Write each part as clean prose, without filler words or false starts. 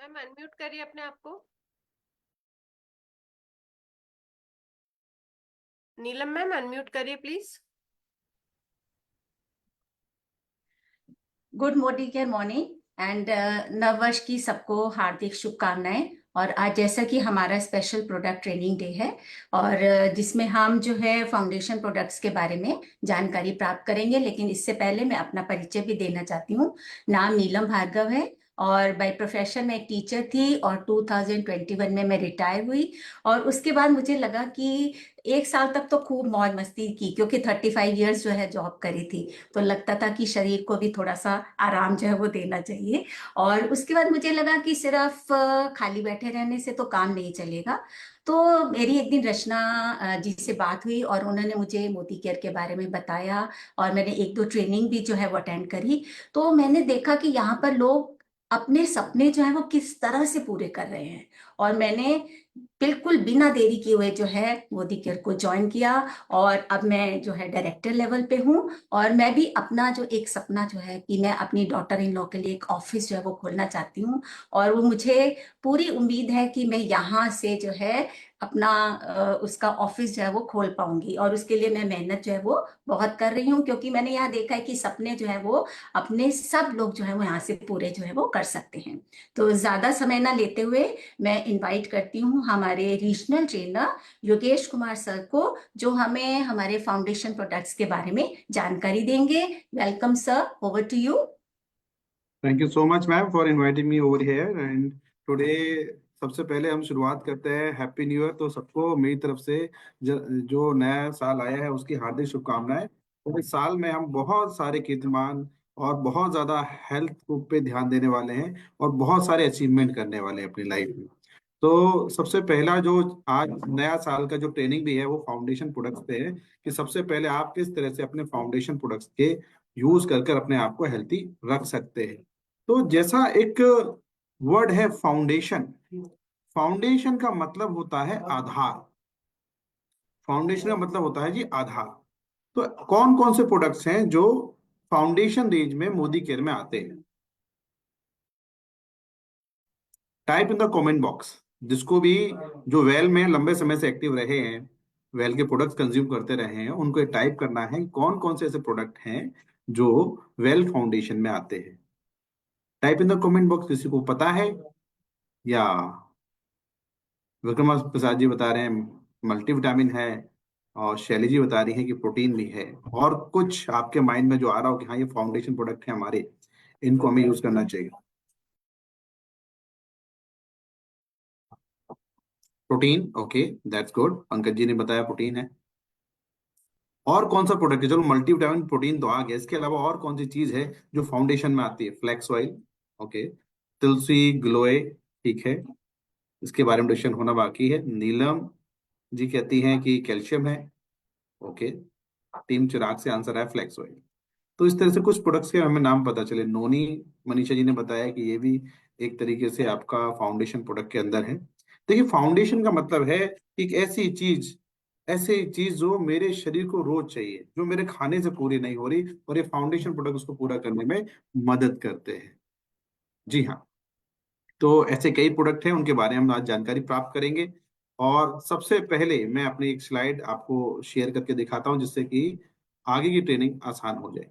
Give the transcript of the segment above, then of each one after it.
Ma'am unmute करिए अपने आप को। नीलम मैम अनम्यूट करिए please. Good morning morning and नववर्ष की सबको हार्दिक शुभकामनाएं। और आज जैसा कि हमारा स्पेशल प्रोडक्ट ट्रेनिंग डे है और जिसमें हम जो है फाउंडेशन प्रोडक्ट्स के बारे में जानकारी प्राप्त करेंगे, लेकिन इससे पहले मैं अपना परिचय भी देना चाहती हूँ। नाम नीलम भार्गव है और बाय प्रोफेशन मैं एक टीचर थी और 2021 में मैं रिटायर हुई। और उसके बाद मुझे लगा कि एक साल तक तो खूब मौज मस्ती की, क्योंकि 35 इयर्स जो है जॉब करी थी, तो लगता था कि शरीर को भी थोड़ा सा आराम जो है वो देना चाहिए। और उसके बाद मुझे लगा कि सिर्फ खाली बैठे रहने से तो काम नहीं चलेगा। तो मेरी एक दिन रचना जी से बात हुई और उन्होंने मुझे मोदी केयर के बारे में बताया और मैंने एक दो ट्रेनिंग भी जो है वो अटेंड करी। तो मैंने देखा कि यहाँ पर लोग अपने सपने जो है वो किस तरह से पूरे कर रहे हैं। और मैंने बिल्कुल बिना देरी किए हुए जो है मोदी केयर को ज्वाइन किया। और अब मैं जो है डायरेक्टर लेवल पे हूँ। और मैं भी अपना जो एक सपना जो है कि मैं अपनी डॉटर इन लॉ के लिए एक ऑफिस जो है वो खोलना चाहती हूँ। और वो मुझे पूरी उम्मीद है कि मैं यहाँ से जो है अपना उसका ऑफिस जो है वो खोल पाऊंगी। और उसके लिए मैं मेहनत जो है वो बहुत कर रही हूँ, क्योंकि मैंने यहाँ देखा है कि सपने जो है वो अपने सब लोग जो है वो यहाँ से पूरे जो है वो कर सकते हैं। तो ज्यादा समय ना लेते हुए मैं इनवाइट करती हूँ हमारे regional trainer Yogesh Kumar sir को, जो हमें हमारे फाउंडेशन प्रोडक्ट्स के बारे में जानकारी देंगे। Welcome sir, over to you. Thank you so much ma'am for inviting me over here and today. सबसे पहले हम शुरुआत करते हैं हैप्पी न्यू ईयर। तो सबको मेरी तरफ से जो नया साल आया है उसकी हार्दिक शुभकामनाएं। और इस साल में हम बहुत सारे कीर्तिमान और बहुत ज़्यादा हेल्थ पे ध्यान देने वाले हैं और बहुत सारे अचीवमेंट करने वाले हैं अपनी लाइफ में। तो सबसे पहला जो आज नया साल का जो ट्रेनिंग भी है वो फाउंडेशन प्रोडक्ट्स पे है कि सबसे पहले आप किस तरह से अपने फाउंडेशन प्रोडक्ट्स के यूज कर कर अपने आप को हेल्थी रख सकते हैं। तो जैसा एक वर्ड है फाउंडेशन, फाउंडेशन का मतलब होता है आधार। फाउंडेशन का मतलब होता है जी आधार। तो कौन कौन से प्रोडक्ट्स हैं जो फाउंडेशन रेंज में मोदी केयर में आते हैं? Type in the comment box. जिसको भी जो वेल में लंबे समय से एक्टिव रहे हैं, वेल के प्रोडक्ट्स कंज्यूम करते रहे हैं, उनको ये टाइप करना है कौन कौन से ऐसे प्रोडक्ट हैं जो वेल फाउंडेशन में आते हैं। Type in the comment box. किसी को पता है? या विक्रम प्रसाद जी बता रहे हैं मल्टीविटामिन है और शैली जी बता रही हैं कि प्रोटीन भी है। और कुछ आपके माइंड में जो आ रहा हो कि हाँ ये फाउंडेशन प्रोडक्ट है हमारे, इनको हमें यूज करना चाहिए। Protein, okay, that's good. Pankaj ji ने बताया प्रोटीन है। और कौन सा प्रोडक्ट है? चलो मल्टीविटामिन प्रोटीन तो आ गया, इसके अलावा और कौन सी चीज है जो फाउंडेशन में आती है? Flax oil, okay. तुलसी ग्लोए, ठीक है, इसके बारे में डिस्कशन होना बाकी है। नीलम जी कहती हैं कि कैल्शियम है, ओके। टीम चिराग से आंसर है फ्लैक्स ऑयल। तो इस तरह से कुछ प्रोडक्ट्स के हमें नाम पता चले। नोनी मनीषा जी ने बताया कि ये भी एक तरीके से आपका फाउंडेशन प्रोडक्ट के अंदर है। देखिए फाउंडेशन का मतलब है एक ऐसी चीज जो मेरे शरीर को रोज चाहिए, जो मेरे खाने से पूरी नहीं हो रही, और ये फाउंडेशन प्रोडक्ट उसको पूरा करने में मदद करते हैं। जी हाँ। तो ऐसे कई प्रोडक्ट हैं, उनके बारे में हम आज जानकारी प्राप्त करेंगे। और सबसे पहले मैं अपनी एक स्लाइड आपको शेयर करके दिखाता हूं जिससे कि आगे की ट्रेनिंग आसान हो जाए।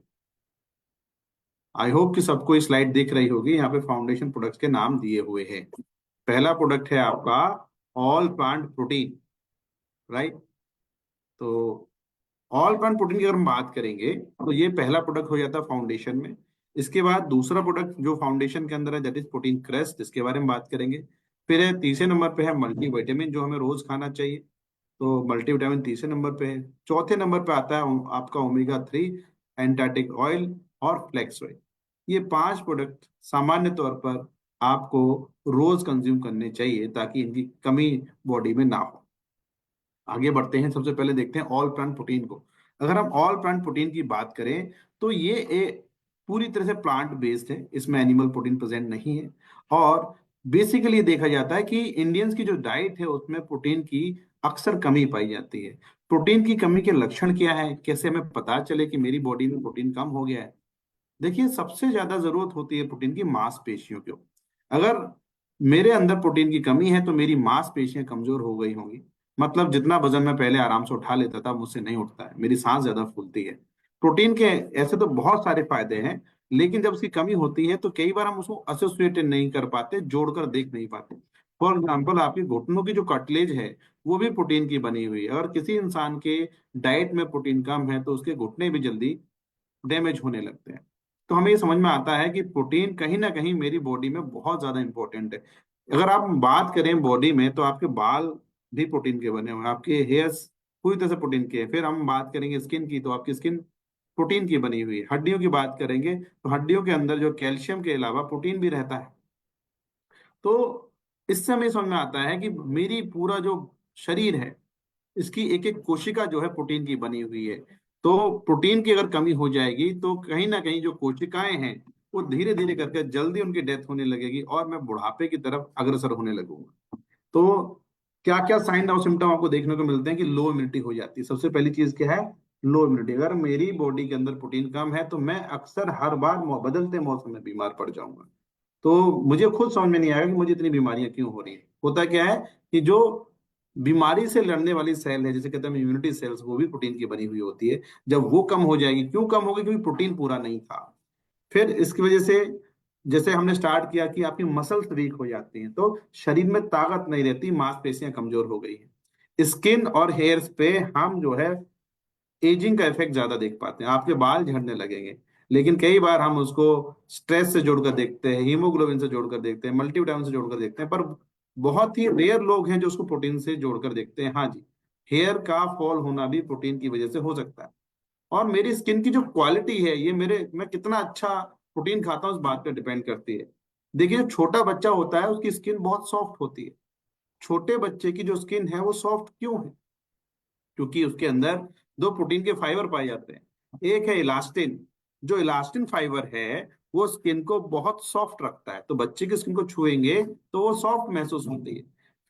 आई होप कि सबको ये स्लाइड दिख रही होगी। यहाँ पे फाउंडेशन प्रोडक्ट्स के नाम दिए हुए हैं। पहला प्रोडक्ट है आपका ऑल प्लांट प्रोटीन, राइट। तो ऑल प्लांट प्रोटीन की अगर हम बात करेंगे तो ये पहला प्रोडक्ट हो जाता है फाउंडेशन में। इसके बाद दूसरा प्रोडक्ट जो फाउंडेशन के अंदर है दैट इज प्रोटीन क्रस्ट, इसके बारे में बात करेंगे। फिर है तीसरे नंबर पे है मल्टीविटामिन जो हमें रोज खाना चाहिए, तो मल्टीविटामिन तीसरे नंबर पे है। चौथे नंबर पे आता है आपका ओमेगा 3, एंटार्टिक ऑयल और फ्लेक्स ऑयल। ये पांच प्रोडक्ट सामान्य तौर पर आपको रोज कंज्यूम करने चाहिए ताकि इनकी कमी बॉडी में ना हो। आगे बढ़ते हैं, सबसे पहले देखते हैं ऑल प्लांट प्रोटीन को। अगर हम ऑल प्लांट प्रोटीन की बात करें तो ये पूरी तरह से प्लांट बेस्ड है, इसमें एनिमल प्रोटीन प्रेजेंट नहीं है। और बेसिकली ये देखा जाता है कि इंडियंस की जो डाइट है उसमें प्रोटीन की अक्सर कमी पाई जाती है। प्रोटीन की कमी के लक्षण क्या है, कैसे हमें पता चले कि मेरी बॉडी में प्रोटीन कम हो गया है? देखिए सबसे ज्यादा जरूरत होती है प्रोटीन की मांसपेशियों की। अगर मेरे अंदर प्रोटीन की कमी है तो मेरी मांसपेशियां कमजोर हो गई होंगी। मतलब जितना वजन मैं पहले आराम से उठा लेता था मुझसे नहीं उठता है, मेरी सांस ज्यादा फूलती है। प्रोटीन के ऐसे तो बहुत सारे फायदे हैं, लेकिन जब उसकी कमी होती है तो कई बार हम उसको एसोसिएट नहीं कर पाते, जोड़कर देख नहीं पाते। फॉर एग्जाम्पल, आपके घुटनों की जो कार्टिलेज है वो भी प्रोटीन की बनी हुई है। अगर किसी इंसान के डाइट में प्रोटीन कम है तो उसके घुटने भी जल्दी डैमेज होने लगते हैं। तो हमें ये समझ में आता है कि प्रोटीन कहीं ना कहीं मेरी बॉडी में बहुत ज्यादा इंपॉर्टेंट है। अगर आप बात करें बॉडी में, तो आपके बाल भी प्रोटीन के बने हुए हैं, आपके हेयर्स पूरी तरह से प्रोटीन के हैं। फिर हम बात करेंगे स्किन की, तो आपकी स्किन प्रोटीन की बनी हुई है। हड्डियों की बात करेंगे तो हड्डियों के अंदर जो कैल्शियम के अलावा प्रोटीन भी रहता है। तो इससे हमें समझ में आता है कि मेरी पूरा जो शरीर है, इसकी एक एक कोशिका जो है प्रोटीन की बनी हुई है। तो प्रोटीन की अगर कमी हो जाएगी तो कहीं ना कहीं जो कोशिकाएं हैं वो धीरे धीरे करके जल्दी उनकी डेथ होने लगेगी और मैं बुढ़ापे की तरफ अग्रसर होने लगूंगा। तो क्या क्या साइन और सिम्टम आपको देखने को मिलते हैं कि लो इम्यूनिटी हो जाती है। सबसे पहली चीज क्या है? लो इम्यूनिटी। अगर मेरी बॉडी के अंदर प्रोटीन कम है तो मैं अक्सर हर बार बदलते मौसम में बीमार पड़ जाऊंगा। तो मुझे खुद समझ में नहीं आएगा कि मुझे इतनी बीमारियां क्यों हो रही है। होता क्या है कि जो बीमारी से लड़ने वाली सेल है, जिसे कहते हैं इम्यूनिटी सेल्स, वो भी प्रोटीन की बनी हुई होती है। जब वो कम हो जाएगी, क्यों कम होगी? क्योंकि प्रोटीन पूरा नहीं था। फिर इसकी वजह से, जैसे हमने स्टार्ट किया कि आपकी मसल्स वीक हो जाती हैं, तो शरीर में ताकत नहीं रहती, मांसपेशियां कमजोर हो गई हैं। स्किन और हेयर्स पे हम जो है एजिंग का इफेक्ट ज्यादा देख पाते हैं, आपके बाल झड़ने लगेंगे। लेकिन कई बार हम उसको स्ट्रेस से जोड़कर देखते हैं, हीमोग्लोबिन से जोड़कर देखते हैं, मल्टीविटामिन से जोड़कर देखते हैं, पर बहुत ही रेयर लोग हैं जो उसको प्रोटीन से जोड़कर देखते हैं। हाँ जी, हेयर का फॉल होना भी प्रोटीन की वजह से हो सकता है। और मेरी स्किन की जो क्वालिटी है, ये मैं कितना अच्छा प्रोटीन खाता हूँ, इस बात पर डिपेंड करती है। देखिए, जो छोटा बच्चा होता है उसकी स्किन बहुत सॉफ्ट होती है। छोटे बच्चे की जो स्किन है वो सॉफ्ट क्यों है? क्योंकि उसके अंदर दो प्रोटीन के फाइबर पाए जाते हैं। एक है इलास्टिन। जो इलास्टिन फाइबर है वो स्किन को बहुत सॉफ्ट रखता है, तो बच्चे की स्किन को छुएंगे तो वो सॉफ्ट महसूस होती है।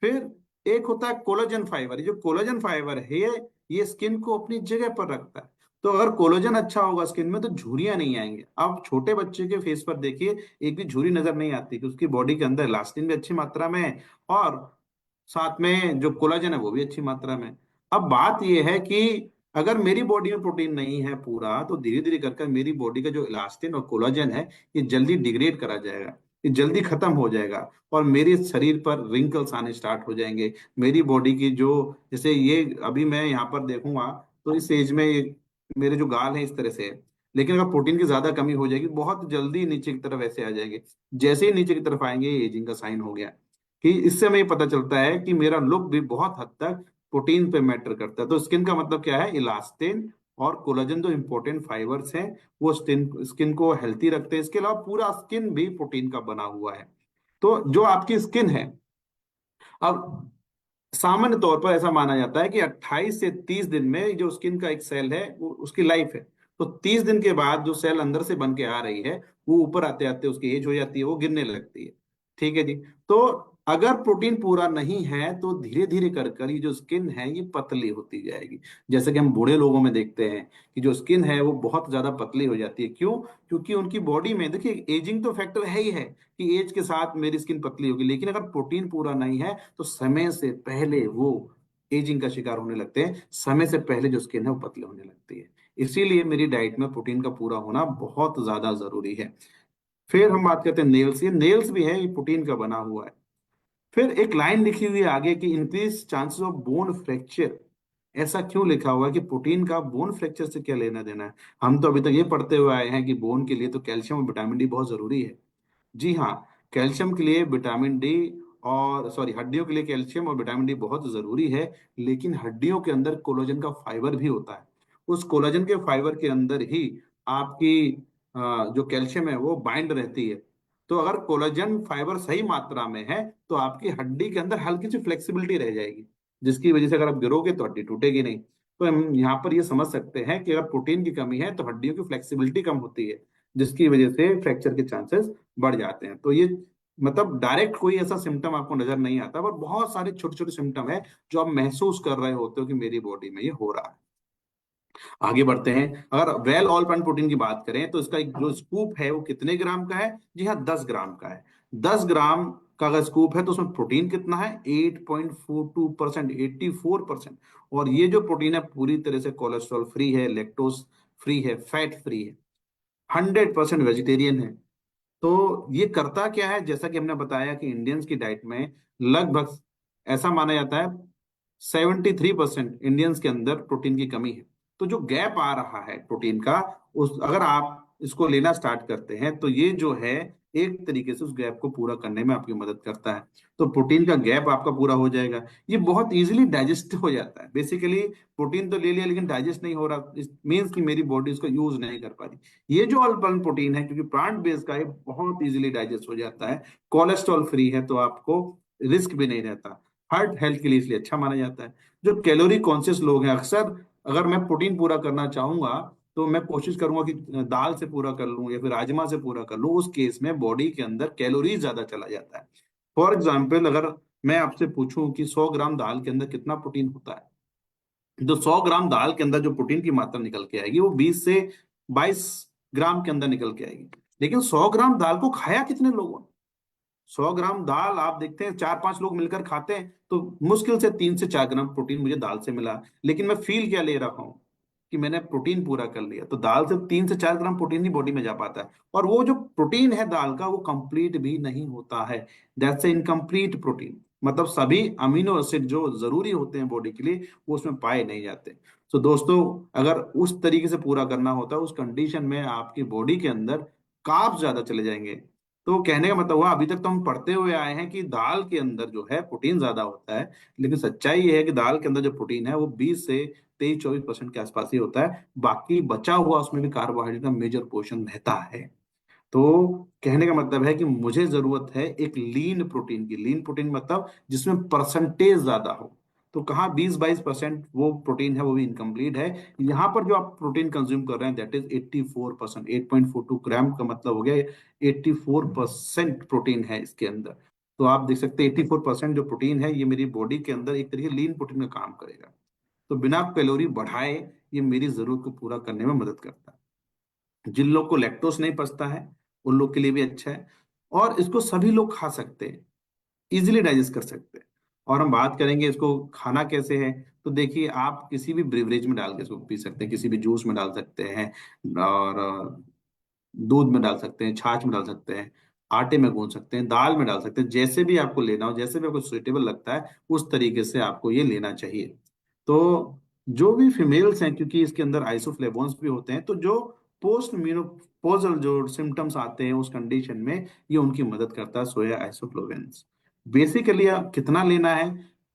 फिर एक होता है कोलेजन फाइबर। ये जो कोलेजन फाइबर है ये स्किन को अपनी जगह पर रखता है। तो अगर कोलेजन अच्छा होगा स्किन में तो झुर्रियां नहीं आएंगी। अब छोटे बच्चे के फेस पर देखिए, एक भी झुर्री नजर नहीं आती कि उसकी बॉडी के अंदर इलास्टिन भी अच्छी मात्रा में है और साथ में जो कोलाजन है वो भी अच्छी मात्रा में। अब बात यह है कि अगर मेरी बॉडी में प्रोटीन नहीं है पूरा, तो धीरे धीरे कर मेरी बॉडी का जो इलास्टिन और कोलाजन है ये जल्दी डिग्रेड करा जाएगा, ये जल्दी खत्म हो जाएगा और मेरे शरीर पर रिंकल्स आने स्टार्ट हो जाएंगे। मेरी बॉडी की जो, जैसे ये अभी मैं यहाँ पर देखूंगा तो इस एज में मेरे जो गाल हैं इस तरह से है। लेकिन अगर प्रोटीन की ज्यादा कमी हो जाएगी बहुत जल्दी नीचे की तरफ ऐसे आ जाएंगे। जैसे ही नीचे की तरफ आएंगे ये एजिंग का साइन हो गया। कि इससे हमें ये पता चलता है कि मेरा लुक भी बहुत हद तक प्रोटीन पे मैटर करता है। तो स्किन का मतलब क्या है? इलास्टिन और कोलाजन, जो इंपॉर्टेंट फाइबर्स हैं, वो स्किन स्किन को हेल्थी रखते हैं। इसके अलावा पूरा स्किन भी प्रोटीन का बना हुआ है। तो जो आपकी स्किन है, अब सामान्य तौर पर ऐसा माना जाता है कि 28 से 30 दिन में जो स्किन का एक सेल है वो उसकी लाइफ है। तो 30 दिन के बाद जो सेल अंदर से बन के आ रही है वो ऊपर आते आते उसकी एज हो जाती है, वो गिरने लगती है। ठीक है जी। तो अगर प्रोटीन पूरा नहीं है तो धीरे धीरे कर कर ये जो स्किन है ये पतली होती जाएगी। जैसे कि हम बूढ़े लोगों में देखते हैं कि जो स्किन है वो बहुत ज्यादा पतली हो जाती है। क्यों? क्योंकि उनकी बॉडी में, देखिए, एजिंग तो फैक्टर है ही है कि एज के साथ मेरी स्किन पतली होगी, लेकिन अगर प्रोटीन पूरा नहीं है तो समय से पहले वो एजिंग का शिकार होने लगते हैं। समय से पहले जो स्किन है वो पतली होने लगती है। इसीलिए मेरी डाइट में प्रोटीन का पूरा होना बहुत ज्यादा जरूरी है। फिर हम बात करते हैं नेल्स। ये नेल्स भी है, ये प्रोटीन का बना हुआ है। फिर एक लाइन लिखी हुई है आगे कि increase chances of bone fracture. ऐसा क्यों लिखा हुआ है कि प्रोटीन का बोन फ्रैक्चर से क्या लेना देना है? हम तो अभी तक ये पढ़ते हुए आए हैं कि बोन के लिए तो कैल्शियम और विटामिन डी बहुत जरूरी है। जी हाँ, कैल्शियम के लिए विटामिन डी, और सॉरी, हड्डियों के लिए कैल्शियम और विटामिन डी बहुत जरूरी है। लेकिन हड्डियों के अंदर कोलेजन का फाइबर भी होता है। उस कोलेजन के फाइबर के अंदर ही आपकी जो कैल्शियम है वो बाइंड रहती है। तो अगर कोलेजन फाइबर सही मात्रा में है तो आपकी हड्डी के अंदर हल्की सी फ्लेक्सिबिलिटी रह जाएगी, जिसकी वजह से अगर आप गिरोगे तो हड्डी टूटेगी नहीं। तो हम यहाँ पर ये समझ सकते हैं कि अगर प्रोटीन की कमी है तो हड्डियों की फ्लेक्सिबिलिटी कम होती है, जिसकी वजह से फ्रैक्चर के चांसेस बढ़ जाते हैं। तो ये मतलब डायरेक्ट कोई ऐसा सिम्टम आपको नजर नहीं आता, पर बहुत सारे छोटे छोटे सिम्टम है जो आप महसूस कर रहे होते हो कि मेरी बॉडी में ये हो रहा है। आगे बढ़ते हैं। अगर वेल ऑल प्लांट प्रोटीन की बात करें तो इसका एक जो स्कूप है वो कितने ग्राम का है? जी हाँ, 10 ग्राम का है। 10 ग्राम का अगर स्कूप है तो उसमें प्रोटीन कितना है 8.42%, 84%। और ये जो प्रोटीन है पूरी तरह से कोलेस्ट्रॉल फ्री है, लैक्टोज फ्री है, फैट फ्री है, 100% वेजिटेरियन है। तो ये करता क्या है, जैसा कि हमने बताया कि इंडियंस की डाइट में लगभग ऐसा माना जाता है 73% इंडियंस के अंदर प्रोटीन की कमी है। तो जो गैप आ रहा है प्रोटीन का, उस अगर आप इसको लेना स्टार्ट करते हैं तो ये जो है एक तरीके से उस गैप को पूरा करने में आपकी मदद करता है। तो प्रोटीन का गैप आपका पूरा हो जाएगा। ये बहुत इजीली डाइजेस्ट हो जाता है। बेसिकली प्रोटीन तो ले लिया लेकिन डाइजेस्ट नहीं हो रहा, इस मीन्स कि मेरी बॉडी उसको यूज नहीं कर पा रही। ये जो अल्पन प्रोटीन है, क्योंकि प्लांट बेस्ड का है, बहुत इजीली डाइजेस्ट हो जाता है, कोलेस्ट्रॉल फ्री है, तो आपको रिस्क भी नहीं रहता। हार्ट हेल्थ के लिए इसलिए अच्छा माना जाता है। जो कैलोरी कॉन्शियस लोग हैं, अक्सर अगर मैं प्रोटीन पूरा करना चाहूंगा तो मैं कोशिश करूंगा कि दाल से पूरा कर लूं या फिर राजमा से पूरा कर लूं, उस केस में बॉडी के अंदर कैलोरीज ज्यादा चला जाता है। फॉर एग्जाम्पल, अगर मैं आपसे पूछूं कि 100 ग्राम दाल के अंदर कितना प्रोटीन होता है, जो 100 ग्राम दाल के अंदर जो प्रोटीन की मात्रा निकल के आएगी वो 20 से 22 ग्राम के अंदर निकल के आएगी। लेकिन 100 ग्राम दाल को खाया कितने लोगों ने? 100 ग्राम दाल आप देखते हैं 4-5 लोग मिलकर खाते हैं तो मुश्किल से 3 से 4 ग्राम प्रोटीन मुझे दाल से मिला। लेकिन मैं फील क्या ले रहा हूं कि मैंने प्रोटीन पूरा कर लिया। तो दाल से 3 से 4 ग्राम प्रोटीन ही बॉडी में जा पाता है। और वो जो प्रोटीन है दाल का वो कंप्लीट भी नहीं होता है। That's incomplete protein. मतलब सभी अमीनो एसिड जो जरूरी होते हैं बॉडी के लिए वो उसमें पाए नहीं जाते। तो दोस्तों, अगर उस तरीके से पूरा करना होता है, उस कंडीशन में आपकी बॉडी के अंदर कार्ब्स ज्यादा चले जाएंगे। तो कहने का मतलब हुआ, अभी तक तो हम पढ़ते हुए आए हैं कि दाल के अंदर जो है प्रोटीन ज्यादा होता है, लेकिन सच्चाई ये है कि दाल के अंदर जो प्रोटीन है वो 20 से 23-24% के आसपास ही होता है। बाकी बचा हुआ उसमें भी कार्बोहाइड्रेट का मेजर पोर्शन रहता है। तो कहने का मतलब है कि मुझे जरूरत है एक लीन प्रोटीन की। लीन प्रोटीन मतलब जिसमें परसेंटेज ज्यादा हो। तो कहाँ 20-22% वो प्रोटीन है वो भी इनकम्प्लीट है। यहाँ पर जो आप प्रोटीन कंज्यूम कर रहे हैं दैट इज 84%, 8.42 ग्राम का मतलब हो गया 84% प्रोटीन है इसके अंदर। तो आप देख सकते हैं 84% जो प्रोटीन है ये मेरी बॉडी के अंदर एक तरीके लीन प्रोटीन का काम करेगा। तो बिना कैलोरी बढ़ाए ये मेरी जरूरत को पूरा करने में मदद करता है। जिन लोग को लैक्टोज नहीं पचता है उन लोग के लिए भी अच्छा है। और इसको सभी लोग खा सकते हैं, इजिली डाइजेस्ट कर सकते हैं। और हम बात करेंगे इसको खाना कैसे है। तो देखिए, आप किसी भी ब्रिवरेज में डाल के इसको पी सकते हैं, किसी भी जूस में डाल सकते हैं, और दूध में डाल सकते हैं, छाछ में डाल सकते हैं, आटे में गूंथ सकते हैं, दाल में डाल सकते हैं। जैसे भी आपको लेना हो, जैसे भी आपको सुइटेबल लगता है उस तरीके से आपको ये लेना चाहिए। तो जो भी फीमेल्स हैं, क्योंकि इसके अंदर आइसोफ्लेवोन्स भी होते हैं, तो जो पोस्ट मेनोपॉजल जो सिम्टम्स आते हैं उस कंडीशन में ये उनकी मदद करता है सोया आइसोफ्लोवेंस। बेसिकली आप कितना लेना है?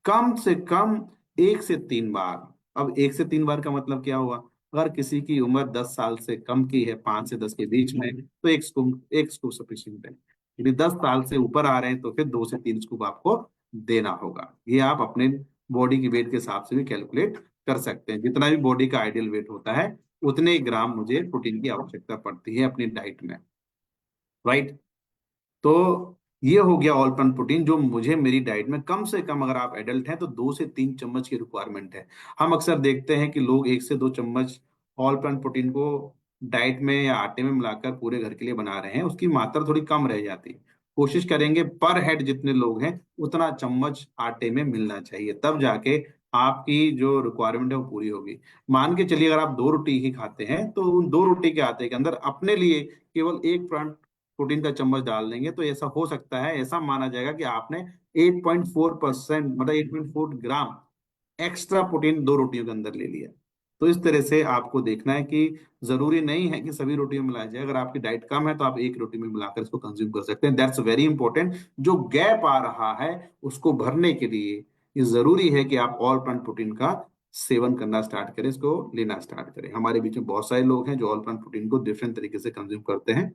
कम से कम 1 से 3 बार। अब 1 से 3 बार का मतलब क्या हुआ? अगर किसी की उम्र 10 साल से कम की है, 5 से 10 के बीच में, तो एक स्कूप सफिशियंट है। यदि 10 साल से ऊपर आ रहे हैं तो फिर 2 से 3 स्कूप आपको देना होगा। ये आप अपने बॉडी की वेट के हिसाब से भी कैलकुलेट कर सकते हैं। जितना भी बॉडी का आइडियल वेट होता है उतने ही ग्राम मुझे प्रोटीन की आवश्यकता पड़ती है अपनी डाइट में, राइट। तो ये हो गया ऑल प्लांट प्रोटीन जो मुझे मेरी डाइट में कम से कम, अगर आप एडल्ट हैं तो 2 से 3 चम्मच की रिक्वायरमेंट है। हम अक्सर देखते हैं कि लोग 1 से 2 चम्मच ऑल प्लांट प्रोटीन को डाइट में या आटे में मिलाकर पूरे घर के लिए बना रहे हैं, उसकी मात्रा थोड़ी कम रह जाती है। कोशिश करेंगे पर हेड जितने लोग हैं उतना चम्मच आटे में मिलना चाहिए, तब जाके आपकी जो रिक्वायरमेंट है वो पूरी होगी। मान के चलिए अगर आप 2 रोटी ही खाते हैं तो उन 2 रोटी के आटे के अंदर अपने लिए केवल एक प्रोटीन का चम्मच डाल देंगे तो ऐसा हो सकता है, ऐसा माना जाएगा कि आपने 8.4% मतलब 8.4 ग्राम एक्स्ट्रा प्रोटीन 2 रोटियों के अंदर ले लिया। तो इस तरह से आपको देखना है कि जरूरी नहीं है कि सभी रोटियों में मिलाया जाए। अगर आपकी डाइट कम है तो आप एक रोटी में मिलाकर इसको कंज्यूम कर सकते हैं। That's very important. जो गैप आ रहा है उसको भरने के लिए ये जरूरी है कि आप ऑल प्लांट प्रोटीन का सेवन करना स्टार्ट करें, इसको लेना स्टार्ट करें। हमारे बीच में बहुत सारे लोग हैं जो ऑल प्लांट प्रोटीन को डिफरेंट तरीके से कंज्यूम करते हैं।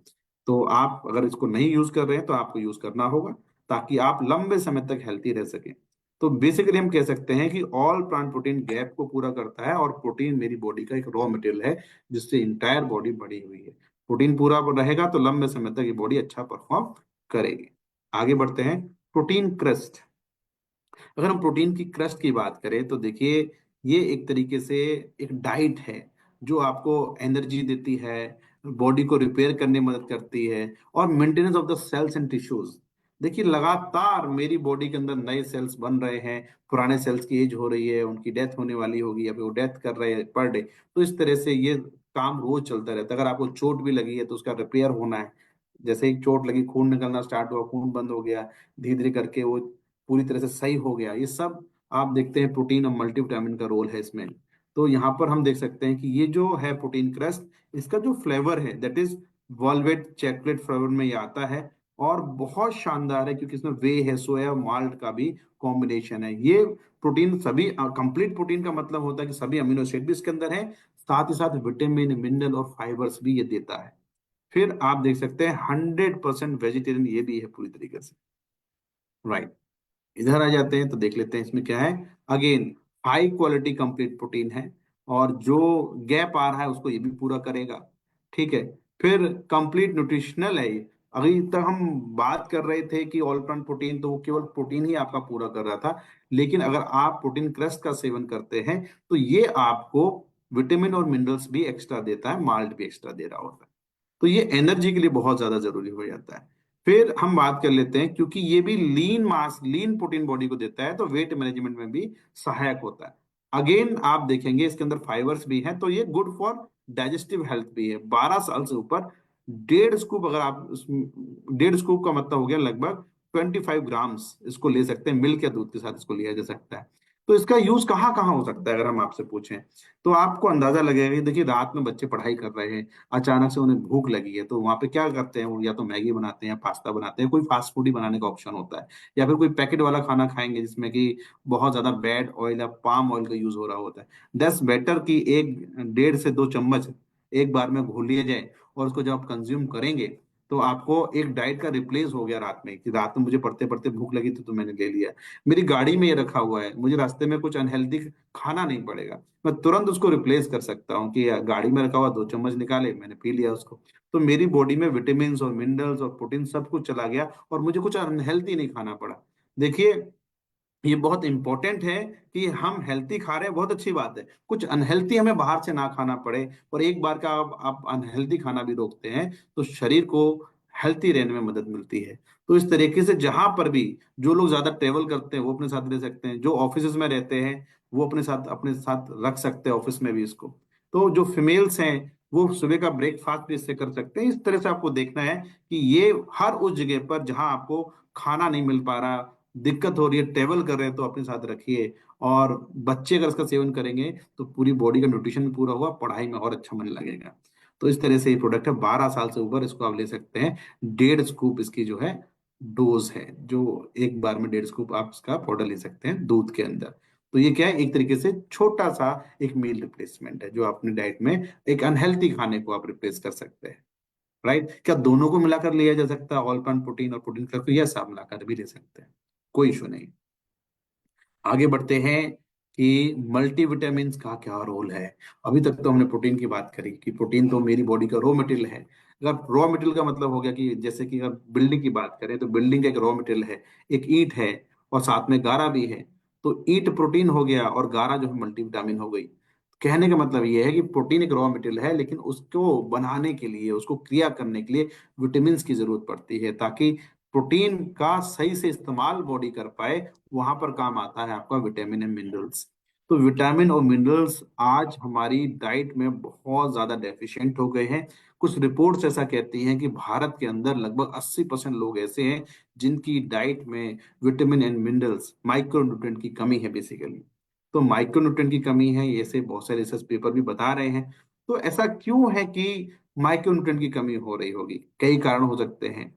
तो आप अगर इसको नहीं यूज कर रहे हैं तो आपको यूज करना होगा ताकि आप लंबे समय तक हेल्थी रह सकें। तो बेसिकली हम कह सकते हैं कि ऑल प्लांट प्रोटीन गैप को पूरा करता है, और प्रोटीन मेरी बॉडी का एक रॉ मटेरियल है जिससे इंटायर बॉडी बनी हुई है। प्रोटीन पूरा रहेगा तो लंबे समय तक ये बॉडी अच्छा परफॉर्म करेगी। आगे बढ़ते हैं, प्रोटीन क्रस्ट। अगर हम प्रोटीन की क्रस्ट की बात करें तो देखिए, ये एक तरीके से एक डाइट है जो आपको एनर्जी देती है, बॉडी को रिपेयर करने में मदद करती है, और maintenance of the cells and tissues. देखिए लगातार मेरी बॉडी के अंदर नए सेल्स बन रहे हैं, पुराने सेल्स की एज हो रही है, उनकी डेथ होने वाली होगी या फिर वो डेथ कर रहे हैं पर डे। तो इस तरह से ये काम रोज चलता रहता है। अगर आपको चोट भी लगी है तो उसका रिपेयर होना है। जैसे ही चोट लगी, खून निकलना स्टार्ट हुआ, खून बंद हो गया, धीरे धीरे करके वो पूरी तरह से सही हो गया। ये सब आप देखते हैं प्रोटीन और मल्टीविटामिन का रोल है इसमें। तो यहाँ पर हम देख सकते हैं कि ये जो है प्रोटीन क्रस्ट, इसका जो फ्लेवर है that is valvate chocolate flavour में ये आता है, और बहुत शानदार है क्योंकि इसमें वे है, सोया माल्ट का भी कॉम्बिनेशन है। ये प्रोटीन सभी कंप्लीट प्रोटीन का मतलब होता है कि सभी अमीनो एसिड भी इसके अंदर है, साथ ही साथ विटामिन मिनरल और फाइबर्स भी ये देता है। फिर आप देख सकते हैं 100% वेजिटेरियन ये भी है पूरी तरीके से। राइट, इधर आ जाते हैं तो देख लेते हैं इसमें क्या है। Again high quality complete protein है, और जो गैप आ रहा है उसको ये भी पूरा करेगा। ठीक है, फिर कंप्लीट न्यूट्रिशनल है ये। अभी तक हम बात कर रहे थे कि ऑल प्लांट प्रोटीन, तो वो केवल प्रोटीन ही आपका पूरा कर रहा था, लेकिन अगर आप प्रोटीन क्रस्ट का सेवन करते हैं तो ये आपको विटामिन और मिनरल्स भी एक्स्ट्रा देता है, माल्ट भी एक्स्ट्रा दे रहा होता है। तो ये एनर्जी के लिए बहुत ज्यादा जरूरी हो जाता है। फिर हम बात कर लेते हैं, क्योंकि ये भी लीन मास, लीन प्रोटीन बॉडी को देता है, तो वेट मैनेजमेंट में भी सहायक होता है। अगेन आप देखेंगे इसके अंदर फाइबर्स भी हैं, तो ये गुड फॉर डाइजेस्टिव हेल्थ भी है। 12 साल से ऊपर 1.5 स्कूप, अगर आप 1.5 स्कूप का मतलब हो गया लगभग 25 ग्राम्स, इसको ले सकते हैं, मिल्क या दूध के साथ इसको लिया जा सकता है। तो इसका यूज कहाँ कहाँ हो सकता है अगर हम आपसे पूछें, तो आपको अंदाजा लगेगा कि देखिए रात में बच्चे पढ़ाई कर रहे हैं, अचानक से उन्हें भूख लगी है, तो वहां पे क्या करते हैं वो, या तो मैगी बनाते हैं या पास्ता बनाते हैं, कोई फास्ट फूड ही बनाने का ऑप्शन होता है, या फिर कोई पैकेट वाला खाना खाएंगे जिसमें कि बहुत ज्यादा बैड ऑयल या पाम ऑयल का यूज हो रहा होता है। दस बेटर कि 1.5 से 2 चम्मच एक बार में घोल लिए जाए, और उसको जब आप कंज्यूम करेंगे तो आपको एक डाइट का रिप्लेस हो गया रात में, कि रात में मुझे पढ़ते पढ़ते भूख लगी थी तो मैंने ले लिया, मेरी गाड़ी में ये रखा हुआ है, मुझे रास्ते में कुछ अनहेल्दी खाना नहीं पड़ेगा, मैं तुरंत उसको रिप्लेस कर सकता हूँ कि गाड़ी में रखा हुआ 2 चम्मच निकाले, मैंने पी लिया उसको। तो मेरी बॉडी में विटामिन और मिनरल्स और प्रोटीन सब कुछ चला गया, और मुझे कुछ अनहेल्थी नहीं खाना पड़ा। देखिए ये बहुत इंपॉर्टेंट है कि हम हेल्थी खा रहे हैं, बहुत अच्छी बात है, कुछ अनहेल्थी हमें बाहर से ना खाना पड़े। और एक बार का आप अनहेल्थी खाना भी रोकते हैं तो शरीर को हेल्थी रहने में मदद मिलती है। तो इस तरीके से जहां पर भी जो लोग ज्यादा ट्रेवल करते हैं वो अपने साथ ले सकते हैं, जो ऑफिस में रहते हैं वो अपने साथ रख सकते हैं ऑफिस में भी इसको। तो जो फीमेल्स हैं वो सुबह का ब्रेकफास्ट भी इससे कर सकते हैं। इस तरह से आपको देखना है कि ये हर उस जगह पर जहां आपको खाना नहीं मिल पा रहा, दिक्कत हो रही है, ट्रेवल कर रहे हैं, तो अपने साथ रखिए। और बच्चे अगर इसका सेवन करेंगे तो पूरी बॉडी का न्यूट्रिशन भी पूरा हुआ, पढ़ाई में और अच्छा मन लगेगा। तो इस तरह से ये प्रोडक्ट है, 12 साल से ऊपर इसको आप ले सकते हैं। 1.5 स्कूप इसकी जो है डोज है, जो एक बार में 1.5 स्कूप आप इसका पाउडर ले सकते हैं दूध के अंदर। तो ये क्या है, एक तरीके से छोटा सा एक मील रिप्लेसमेंट है, जो अपनी डाइट में एक अनहेल्थी खाने को आप रिप्लेस कर सकते हैं। राइट, क्या दोनों को मिलाकर लिया जा सकता है, ऑल प्लांट प्रोटीन और प्रोटीन का? यस, आप मिलाकर भी ले सकते हैं, कोई इशू नहीं। आगे बढ़ते हैं कि मल्टीविटामिन्स का क्या रोल है। अभी तक तो हमने प्रोटीन की बात करी कि प्रोटीन तो मेरी बॉडी का रॉ मटेरियल है। अगर रॉ मटेरियल का मतलब हो गया कि जैसे कि अगर बिल्डिंग की बात करें तो बिल्डिंग का एक रॉ मटेरियल है, एक ईंट है, और साथ में गारा भी है। तो ईंट प्रोटीन हो गया और गारा जो है मल्टीविटामिन हो गई। कहने का मतलब ये है कि प्रोटीन एक रॉ मटेरियल है, लेकिन उसको बनाने के लिए, उसको क्रिया करने के लिए विटामिन की जरूरत पड़ती है, ताकि प्रोटीन का सही से इस्तेमाल बॉडी कर पाए। वहां पर काम आता है आपका विटामिन एंड मिनरल्स। तो विटामिन और मिनरल्स आज हमारी डाइट में बहुत ज्यादा डेफिशिएंट हो गए हैं। कुछ रिपोर्ट्स ऐसा कहती हैं कि भारत के अंदर लगभग 80% लोग ऐसे हैं जिनकी डाइट में विटामिन एंड मिनरल्स, माइक्रोन्यूट्रिएंट की कमी है बेसिकली। तो माइक्रोन्यूट्रिएंट की कमी है, ये से बहुत सारे रिसर्च पेपर भी बता रहे हैं। तो ऐसा क्यों है कि माइक्रोन्यूट्रिएंट की कमी हो रही होगी? कई कारण हो सकते हैं।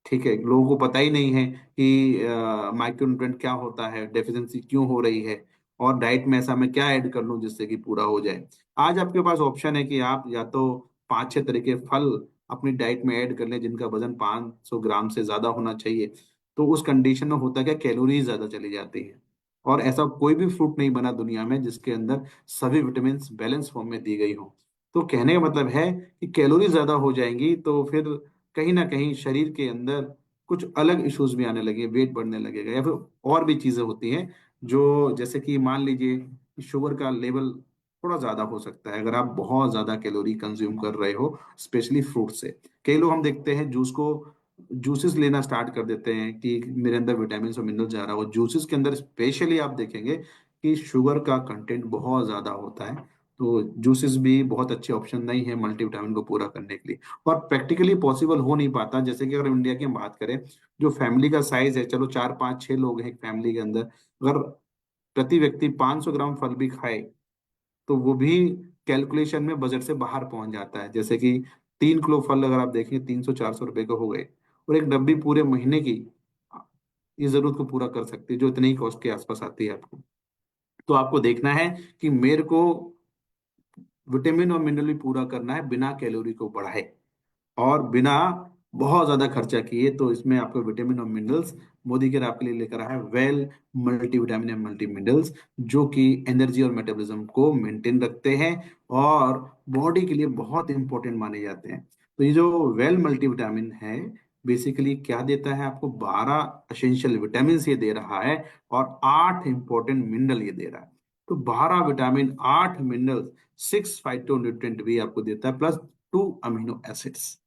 ठीक है, लोगों को पता ही नहीं है कि माइक्रोन्यूट्रिएंट क्या होता है, डेफिशिएंसी क्यों हो रही है, और डाइट में ऐसा मैं क्या ऐड कर लूं जिससे कि पूरा हो जाए। आज आपके पास ऑप्शन है कि आप या तो 5-6 तरह के फल अपनी डाइट में ऐड कर लें जिनका वजन 500 ग्राम से ज्यादा होना चाहिए। तो उस कंडीशन में होता क्या, कैलोरीज ज्यादा चली जाती है। और ऐसा कोई भी फ्रूट नहीं बना दुनिया में जिसके अंदर सभी विटामिन बैलेंस फॉर्म में दी गई हो। तो कहने का मतलब है कि कैलोरी ज्यादा हो जाएंगी तो फिर कहीं ना कहीं शरीर के अंदर कुछ अलग इश्यूज भी आने लगे, वेट बढ़ने लगेगा, या फिर और भी चीजें होती हैं, जो जैसे कि मान लीजिए कि शुगर का लेवल थोड़ा ज्यादा हो सकता है अगर आप बहुत ज्यादा कैलोरी कंज्यूम कर रहे हो, स्पेशली फ्रूट से। कई लोग हम देखते हैं जूस को जूसेस लेना स्टार्ट कर देते हैं कि मेरे अंदर विटामिन और मिनरल जा रहा हो। जूसेस के अंदर स्पेशली आप देखेंगे कि शुगर का कंटेंट बहुत ज्यादा होता है, तो जूसेस भी बहुत अच्छे ऑप्शन नहीं है मल्टीविटामिन को पूरा करने के लिए। और प्रैक्टिकली पॉसिबल हो नहीं पाता। जैसे कि अगर इंडिया की हम बात करें, जो फैमिली का साइज है, चलो 4 5 6 लोग हैं एक फैमिली के अंदर, अगर प्रति व्यक्ति 500 ग्राम फल भी खाए तो वो भी कैलकुलेशन में बजट से बाहर पहुंच जाता है। जैसे कि 3 किलो फल अगर आप देखें 300 400 रुपए के हो गए, और एक डब्बी पूरे महीने की ये जरूरत को पूरा कर सकती है, जो इतनी ही कॉस्ट के आसपास आती है आपको। तो आपको देखना है कि मेरे को विटामिन और मिनरल भी पूरा करना है बिना कैलोरी को बढ़ाए और बिना बहुत ज्यादा खर्चा किए। तो इसमें आपको विटामिन और मिनरल्स मोदी केयर आपके लिए लेकर आया है well multivitamin and multi minerals, जो कि एनर्जी और मेटाबॉलिज्म को मेंटेन रखते हैं और बॉडी के लिए बहुत इंपॉर्टेंट माने जाते हैं। तो ये जो वेल मल्टीविटामिन है, बेसिकली क्या देता है आपको? 12 एसेंशियल विटामिन ये दे रहा है और 8 इंपॉर्टेंट मिनरल ये दे रहा है। तो 12 विटामिन, 8 मिनरल, 6 फाइटोन्यूट्रिएंट भी आपको देता है, प्लस 2 अमीनो एसिड्स।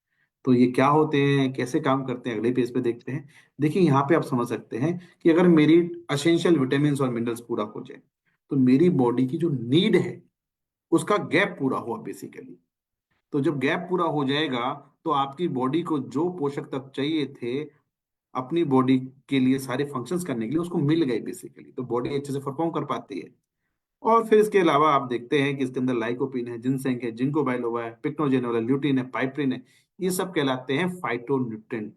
तो ये क्या होते हैं, कैसे काम करते हैं, अगले पेज पे देखते हैं। देखिए यहाँ पे आप समझ सकते हैं कि अगर मेरी एसेंशियल विटामिन और मिनरल्स पूरा हो जाए तो मेरी बॉडी की जो नीड है उसका गैप पूरा हुआ बेसिकली। तो जब गैप पूरा हो जाएगा तो आपकी बॉडी को जो पोषक तत्व चाहिए थे अपनी बॉडी के लिए, सारे फंक्शंस करने के लिए, उसको मिल गए बेसिकली, तो बॉडी अच्छे से परफॉर्म कर पाती है। और फिर इसके अलावा आप देखते हैं कि इसके अंदर लाइकोपीन है, जिनसेंग है, जिंको बाइलोबा है, पिक्नोजेनोल है, ल्यूटिन है, पाइप्रिन है। ये सब कहलाते हैं फाइटोन्यूट्रिएंट।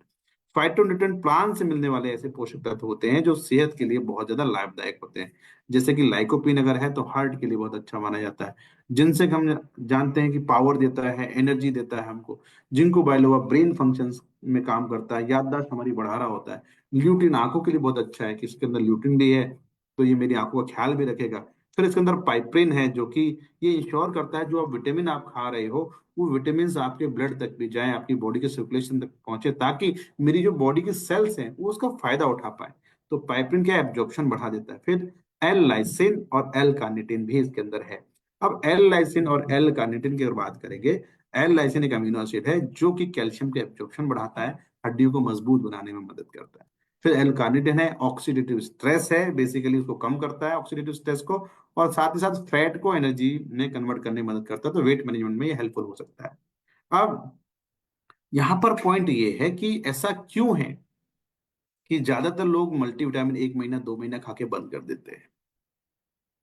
फाइटोन्यूट्रिएंट प्लांट से मिलने वाले ऐसे पोषक तत्व होते हैं जो सेहत के लिए बहुत ज्यादा लाभदायक होते हैं। जैसे कि लाइकोपीन अगर है तो हार्ट के लिए बहुत अच्छा माना जाता है। जिनसेंग हम जानते हैं कि पावर देता है, एनर्जी देता है हमको। जिंको बाइलोबा ब्रेन फंक्शंस में काम करता है, याददाश्त हमारी बढ़ा रहा होता है। ल्यूटिन आंखों के लिए बहुत अच्छा है कि इसके अंदर ल्यूटिन भी है, तो ये मेरी आंखों का ख्याल भी रखेगा। फिर इसके अंदर पाइप्रिन है जो कि ये इंश्योर करता है जो आप विटामिन आप खा रहे हो वो विटामिन आपके ब्लड तक भी जाए, आपकी बॉडी के सर्कुलेशन तक पहुंचे, ताकि मेरी जो बॉडी के सेल्स हैं वो उसका फायदा उठा पाए। तो पाइप्रिन क्या एब्जॉर्प्शन बढ़ा देता है। फिर एल लाइसिन और एल कार्निटिन भी इसके अंदर है। अब एल लाइसिन और एल कार्निटिन की अगर बात करेंगे, एल लाइसिन एक अमीनो एसिड है जो कि कैल्शियम के एब्जॉर्प्शन बढ़ाता है, हड्डियों को मजबूत बनाने में मदद करता है। फिर एल कार्निटिन है, ऑक्सीडेटिव स्ट्रेस है, बेसिकली उसको कम करता है ऑक्सीडेटिव स्ट्रेस को, और साथ ही साथ फैट को एनर्जी में कन्वर्ट करने में मदद करता है, तो वेट मैनेजमेंट में ये हेल्पफुल हो सकता है। अब यहाँ पर पॉइंट ये है कि ऐसा क्यों है कि ज्यादातर लोग मल्टीविटामिन 1 महीना 2 महीना खा के बंद कर देते हैं,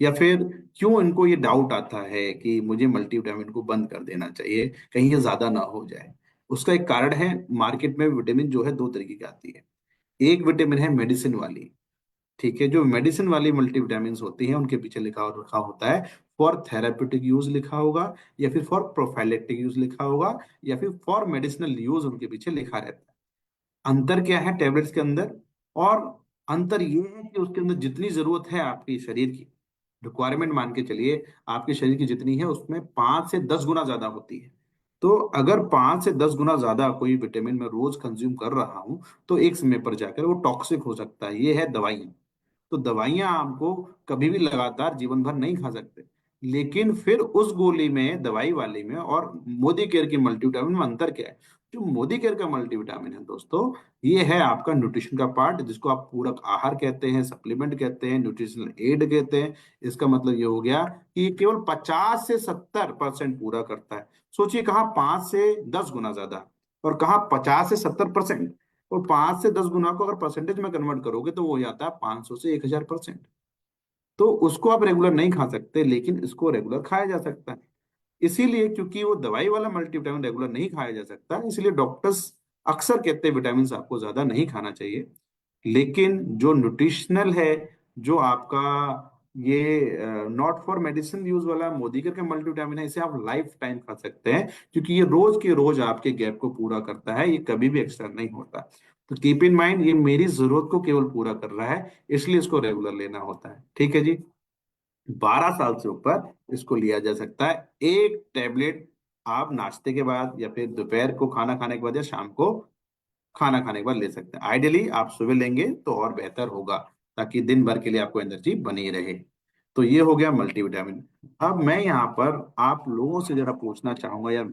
या फिर क्यों इनको ये डाउट आता है कि मुझे मल्टीविटामिन को बंद कर देना चाहिए, कहीं ये ज्यादा ना हो जाए। उसका एक कारण है, मार्केट में विटामिन जो है 2 तरीके की आती है। एक विटामिन है मेडिसिन वाली, ठीक है। जो मेडिसिन वाली मल्टीविटामिन होती हैं उनके पीछे लिखा रखा होता है फॉर थेराप्यूटिक यूज लिखा होगा, या फिर फॉर प्रोफाइलेक्टिक यूज लिखा होगा, या फिर फॉर मेडिसिनल यूज उनके पीछे लिखा रहता है। अंतर क्या है टेबलेट्स के अंदर? और अंतर ये है कि उसके अंदर जितनी जरूरत है आपके शरीर की, रिक्वायरमेंट मान के चलिए, आपके शरीर की जितनी है उसमें 5 से 10 गुना ज्यादा होती है। तो अगर 5 से 10 गुना ज्यादा कोई विटामिन मैं रोज कंज्यूम कर रहा हूं तो एक समय पर जाकर वो टॉक्सिक हो सकता है। ये है दवाइयाँ। तो दवाइयां आपको कभी भी लगातार जीवन भर नहीं खा सकते। लेकिन फिर उस गोली में, दवाई वाली में, और मोदी केयर की मल्टीविटामिन में अंतर क्या है? जो मोदी केयर का मल्टीविटामिन है दोस्तों, ये है आपका न्यूट्रिशन का पार्ट, जिसको आप पूरक आहार कहते हैं, सप्लीमेंट कहते हैं, न्यूट्रिशनल एड कहते हैं। इसका मतलब ये हो गया कि ये केवल 50 से 70% पूरा करता है। सोचिए, कहाँ 5 से 10 गुना ज्यादा, और कहाँ 50 से 70%। और 5 से 10 गुना को अगर परसेंटेज में कन्वर्ट करोगे तो वो हो जाता है 500 से 1000%। तो उसको आप रेगुलर नहीं खा सकते, लेकिन इसको रेगुलर खाया जा सकता है। इसीलिए, क्योंकि वो दवाई वाला मल्टीविटामिन रेगुलर नहीं खाया जा सकता, इसलिए डॉक्टर्स अक्सर कहते हैं विटामिन आपको ज्यादा नहीं खाना चाहिए। लेकिन जो न्यूट्रिशनल है, जो आपका ये नॉट फॉर मेडिसिन यूज वाला मोदी का मल्टीविटामिन है, इसे आप लाइफ टाइम खा सकते हैं, क्योंकि ये रोज के रोज आपके गैप को पूरा करता है, ये कभी भी एक्स्ट्रा नहीं होता। तो कीप इन माइंड, ये मेरी जरूरत को केवल पूरा कर रहा है, इसलिए इसको रेगुलर लेना होता है। ठीक है जी। 12 साल से ऊपर इसको लिया जा सकता है। एक टेबलेट आप नाश्ते के बाद, या फिर दोपहर को खाना खाने के बाद, या शाम को खाना खाने के बाद ले सकते हैं। आइडियली आप सुबह लेंगे तो और बेहतर होगा, ताकि दिन भर के लिए आपको एनर्जी बनी रहे। तो ये हो गया मल्टीविटामिन। अब मैं यहाँ पर आप लोगों से जरा पूछना चाहूंगा, यार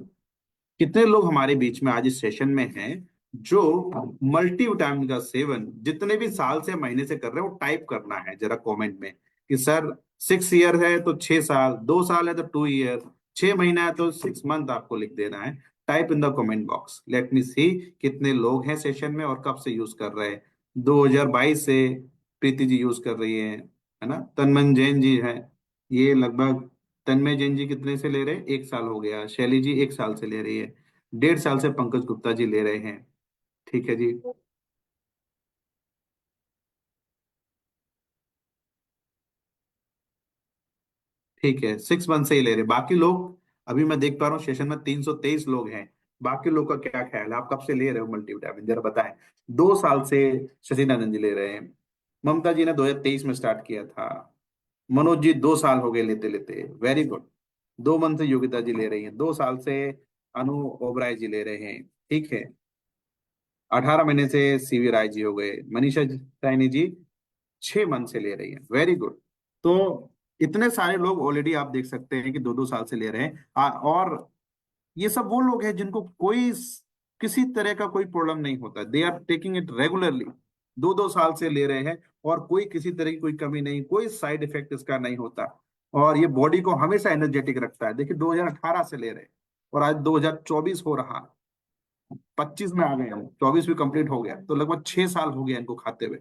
कितने लोग हमारे बीच में आज इस सेशन में हैं जो मल्टीविटामिन का सेवन जितने भी साल से महीने से कर रहे हैं वो टाइप करना है जरा कमेंट में कि सर 6 ईयर है तो 6 साल, 2 साल है तो 2 ईयर, 6 महीना है तो 6 मंथ आपको लिख देना है। Type in the comment box, let me see कितने लोग हैं सेशन में और कब से यूज कर रहे हैं। 2022 से प्रीति जी यूज कर रही है ना। तन्मय जैन जी है, ये लगभग, तन्मय जैन जी कितने से ले रहे हैं, 1 साल हो गया। शैली जी 1 साल से ले रही है। 1.5 साल से पंकज गुप्ता जी ले रहे हैं। ठीक है जी। ठीक है, 6 मंथ से ही ले रहे, बाकी लोग, अभी मैं देख पा रहा हूँ सेशन में 323 लोग हैं। बाकी लोग का क्या ख्याल है, आप कब से ले रहे हो मल्टीविटामिन, जरा बताएं। 2 साल से शशिनानंद जी ले रहे हैं। ममता जी ने 2023 में स्टार्ट किया था। मनोज जी 2 साल हो गए लेते लेते, वेरी गुड। 2 मंथ से योगिता जी ले रही हैं। 2 साल से अनु ओबराय जी ले रहे हैं। ठीक है। 18 महीने से सीवी राय जी हो गए। मनीषा साइनी जी 6 मंथ से ले रही है, वेरी गुड। तो इतने सारे लोग ऑलरेडी आप देख सकते हैं कि 2-2 साल से ले रहे हैं। और ये सब वो लोग हैं जिनको किसी तरह का कोई प्रॉब्लम नहीं होता, they are taking it regularly. 2-2 साल से ले रहे हैं और कोई किसी तरह की कोई कमी नहीं, कोई साइड इफेक्ट इसका नहीं होता। और ये बॉडी को हमेशा एनर्जेटिक रखता है। देखिए 2018 से ले रहे हैं और आज 2024 हो रहा, 25 में आ गए हम, 24 भी कंप्लीट हो गया, तो लगभग 6 साल हो गया इनको खाते हुए।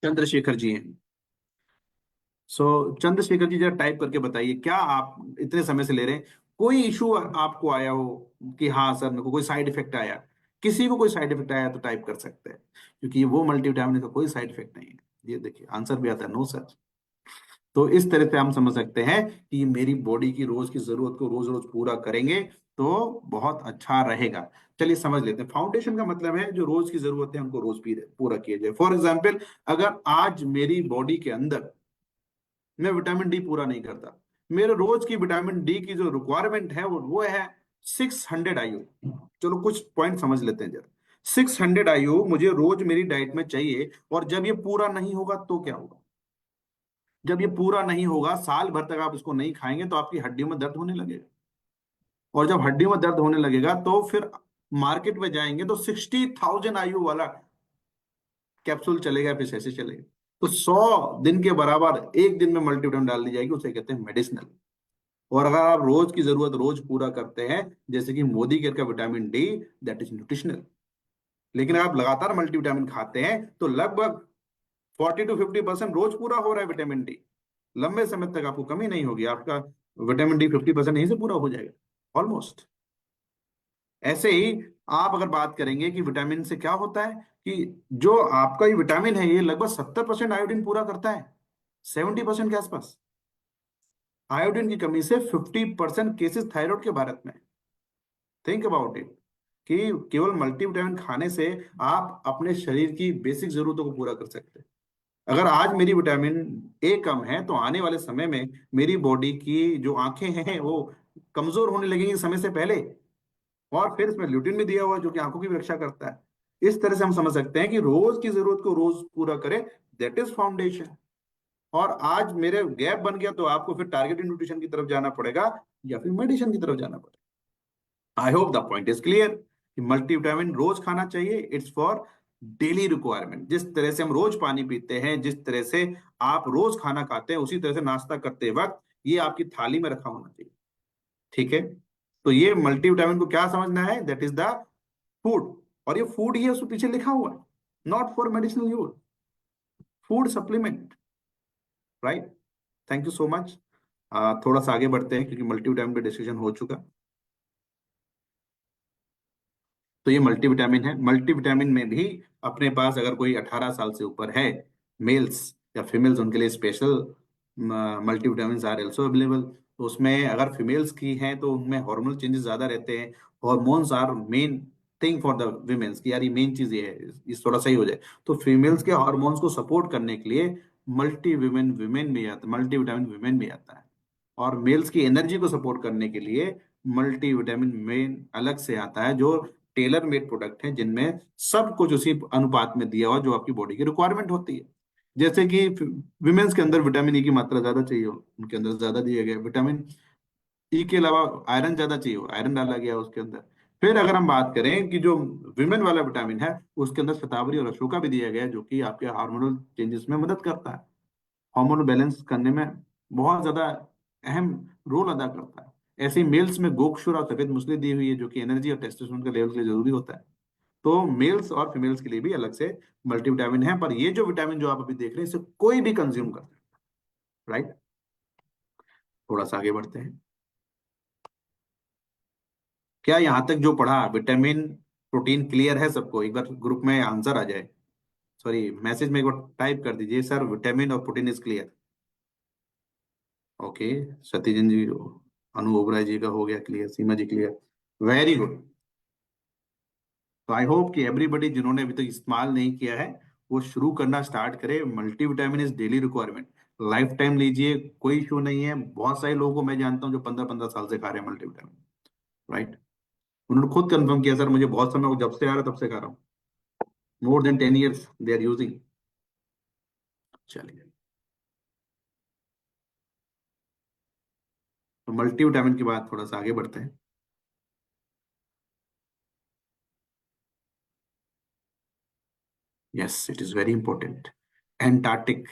चंद्रशेखर जी हैं। सो चंद्रशेखर जी जरा टाइप करके बताइए, क्या आप इतने समय से ले रहे हैं, कोई इशू आपको आया हो कि हाँ सर मेरे को कोई साइड इफेक्ट आया। किसी को कोई साइड इफेक्ट आया तो टाइप कर सकते हैं, क्योंकि वो मल्टीविटामिन का कोई साइड इफेक्ट नहीं है। ये देखिए आंसर भी आता है, नो सर। तो इस तरह से हम समझ सकते हैं कि ये मेरी बॉडी की रोज की जरूरत को रोज रोज पूरा करेंगे तो बहुत अच्छा रहेगा। चलिए समझ लेते हैं। फाउंडेशन का मतलब है जो रोज की जरूरत है उनको रोज पूरा किया जाए। फॉर एग्जाम्पल, अगर आज मेरी बॉडी के अंदर मैं विटामिन डी पूरा नहीं करता, मेरे रोज की विटामिन डी की जो रिक्वायरमेंट है वो है 600 IU। चलो कुछ पॉइंट समझ लेते हैं जरा। 600 IU मुझे रोज मेरी डाइट में चाहिए, और जब ये पूरा नहीं होगा तो क्या होगा। जब ये पूरा नहीं होगा, साल भर तक आप इसको नहीं खाएंगे तो आपकी हड्डियों में दर्द होने लगेगा, और जब हड्डियों में दर्द होने लगेगा तो फिर मार्केट में जाएंगे तो 60,000 IU वाला कैप्सूल चलेगा, फिर ऐसे चलेगा। तो 100 दिन के बराबर एक दिन में मल्टीविटामिन डाल दी जाएगी, उसे कहते हैं मेडिसिनल। और अगर आप रोज की जरूरत रोज पूरा करते हैं, जैसे कि मोदी केयर का vitamin D, that is nutritional. लेकिन अगर आप लगातार मल्टीविटामिन खाते हैं तो लगभग 40 to 50% रोज पूरा हो रहा है विटामिन डी। लंबे समय तक आपको कमी नहीं होगी, आपका विटामिन डी 50% यहीं से पूरा हो जाएगा ऑलमोस्ट। ऐसे ही आप अगर बात करेंगे कि विटामिन से क्या होता है, कि जो आपका ये विटामिन है ये लगभग 70% आयोडीन पूरा करता है, 70% के आसपास। आयोडीन की कमी से 50% केसेस थायराइड के भारत में। थिंक अबाउट इट, कि केवल मल्टीविटामिन खाने से आप अपने शरीर की बेसिक जरूरतों को पूरा कर सकते हैं। अगर आज मेरी विटामिन ए कम है तो आने वाले समय में मेरी बॉडी की जो आंखें हैं वो कमजोर होने लगेंगी समय से पहले। और फिर इसमें ल्यूटिन भी दिया हुआ है जो कि आंखों की भी रक्षा करता है। इस तरह से हम समझ सकते हैं कि रोज की जरूरत को रोज पूरा करें, दैट इज फाउंडेशन। और आज मेरे गैप बन गया तो आपको फिर टारगेटेड न्यूट्रिशन की तरफ जाना पड़ेगा या फिर मेडिसिन की तरफ जाना पड़ेगा। I hope the point is clear. Multivitamin रोज खाना चाहिए, इट्स फॉर डेली रिक्वायरमेंट। जिस तरह से हम रोज पानी पीते हैं, जिस तरह से आप रोज खाना खाते हैं, उसी तरह से नाश्ता करते वक्त ये आपकी थाली में रखा होना चाहिए। ठीक है। तो ये मल्टीविटामिन को क्या समझना है, दैट इज द फूड। और ये फूड ही है, उसके पीछे लिखा हुआ है, not for medicinal use, food supplement, right. Thank you so much. थोड़ा सा आगे बढ़ते हैं क्योंकि मल्टीविटामिन पे डिस्कशन हो चुका। तो ये मल्टीविटामिन है। मल्टीविटामिन में भी अपने पास अगर कोई 18 साल से ऊपर है, मेल्स या फीमेल्स, उनके लिए special multivitamin are also available. तो उसमें अगर फीमेल्स की हैं तो उनमें हार्मोनल चेंजेस ज्यादा रहते हैं। Hormones are main thing for the womens, की यार ये मेन चीज ये है, इस थोड़ा सही हो जाए। तो फीमेल्स के हार्मोन्स को सपोर्ट करने के लिए मल्टीविटामिन भी आता है, मल्टीविटामिन विमेन भी आता है। और मेल्स की एनर्जी को सपोर्ट करने के लिए मल्टीविटामिन मेन अलग से आता है, जो टेलर मेड प्रोडक्ट है, जिनमें सब कुछ उसी अनुपात में दिया हुआ जो आपकी बॉडी की रिक्वायरमेंट होती है। जैसे कि विमेन्स के अंदर विटामिन ई की मात्रा ज्यादा चाहिए, उनके अंदर ज्यादा दिया गया। विटामिन ई के अलावा आयरन ज्यादा चाहिए, आयरन डाला गया उसके अंदर। फिर अगर हम बात करें कि जो विमेन वाला विटामिन है, उसके अंदर शतावरी और अशोका भी दिया गया है, जो कि आपके हार्मोनल चेंजेस में मदद करता है, हार्मोन बैलेंस करने में बहुत ज्यादा अहम रोल अदा करता है। ऐसे ही मेल्स में गोक्षुर और सफेद मूसली दी हुई है, जो कि एनर्जी और टेस्टोस्टेरोन के लेवल के लिए जरूरी होता है। तो मेल्स और फीमेल्स के लिए भी अलग से मल्टीविटामिन है, पर ये जो विटामिन जो आप अभी देख रहे हैं, इसे कोई भी कंज्यूम कर सकता है, राइट। थोड़ा सा आगे बढ़ते हैं। क्या यहां तक जो पढ़ा विटामिन प्रोटीन क्लियर है सबको? एक बार ग्रुप में आंसर आ जाए, सॉरी मैसेज में एक बार टाइप कर दीजिए, सर विटामिन और प्रोटीन इज क्लियर। ओके, सतीजन जी, अनु ओबराय जी का हो गया क्लियर, सीमा जी क्लियर, वेरी गुड। तो आई होप कि एवरीबडी जिन्होंने अभी तक इस्तेमाल नहीं किया है, वो शुरू करना स्टार्ट करे। Multivitamin is daily requirement, life time लीजिए, कोई इशू नहीं है। बहुत सारे लोगों को मैं जानता हूँ जो 15-15 साल से खा रहे हैं मल्टीविटामिन, राइट। उन्होंने खुद कंफर्म किया, सर मुझे बहुत समय हो, जब से आ रहा है तब से खा रहा हूँ, more than 10 years they are using. चलिए, तो मल्टीविटामिन के बाद थोड़ा सा आगे बढ़ते हैं। Yes, it is very important. Antarctic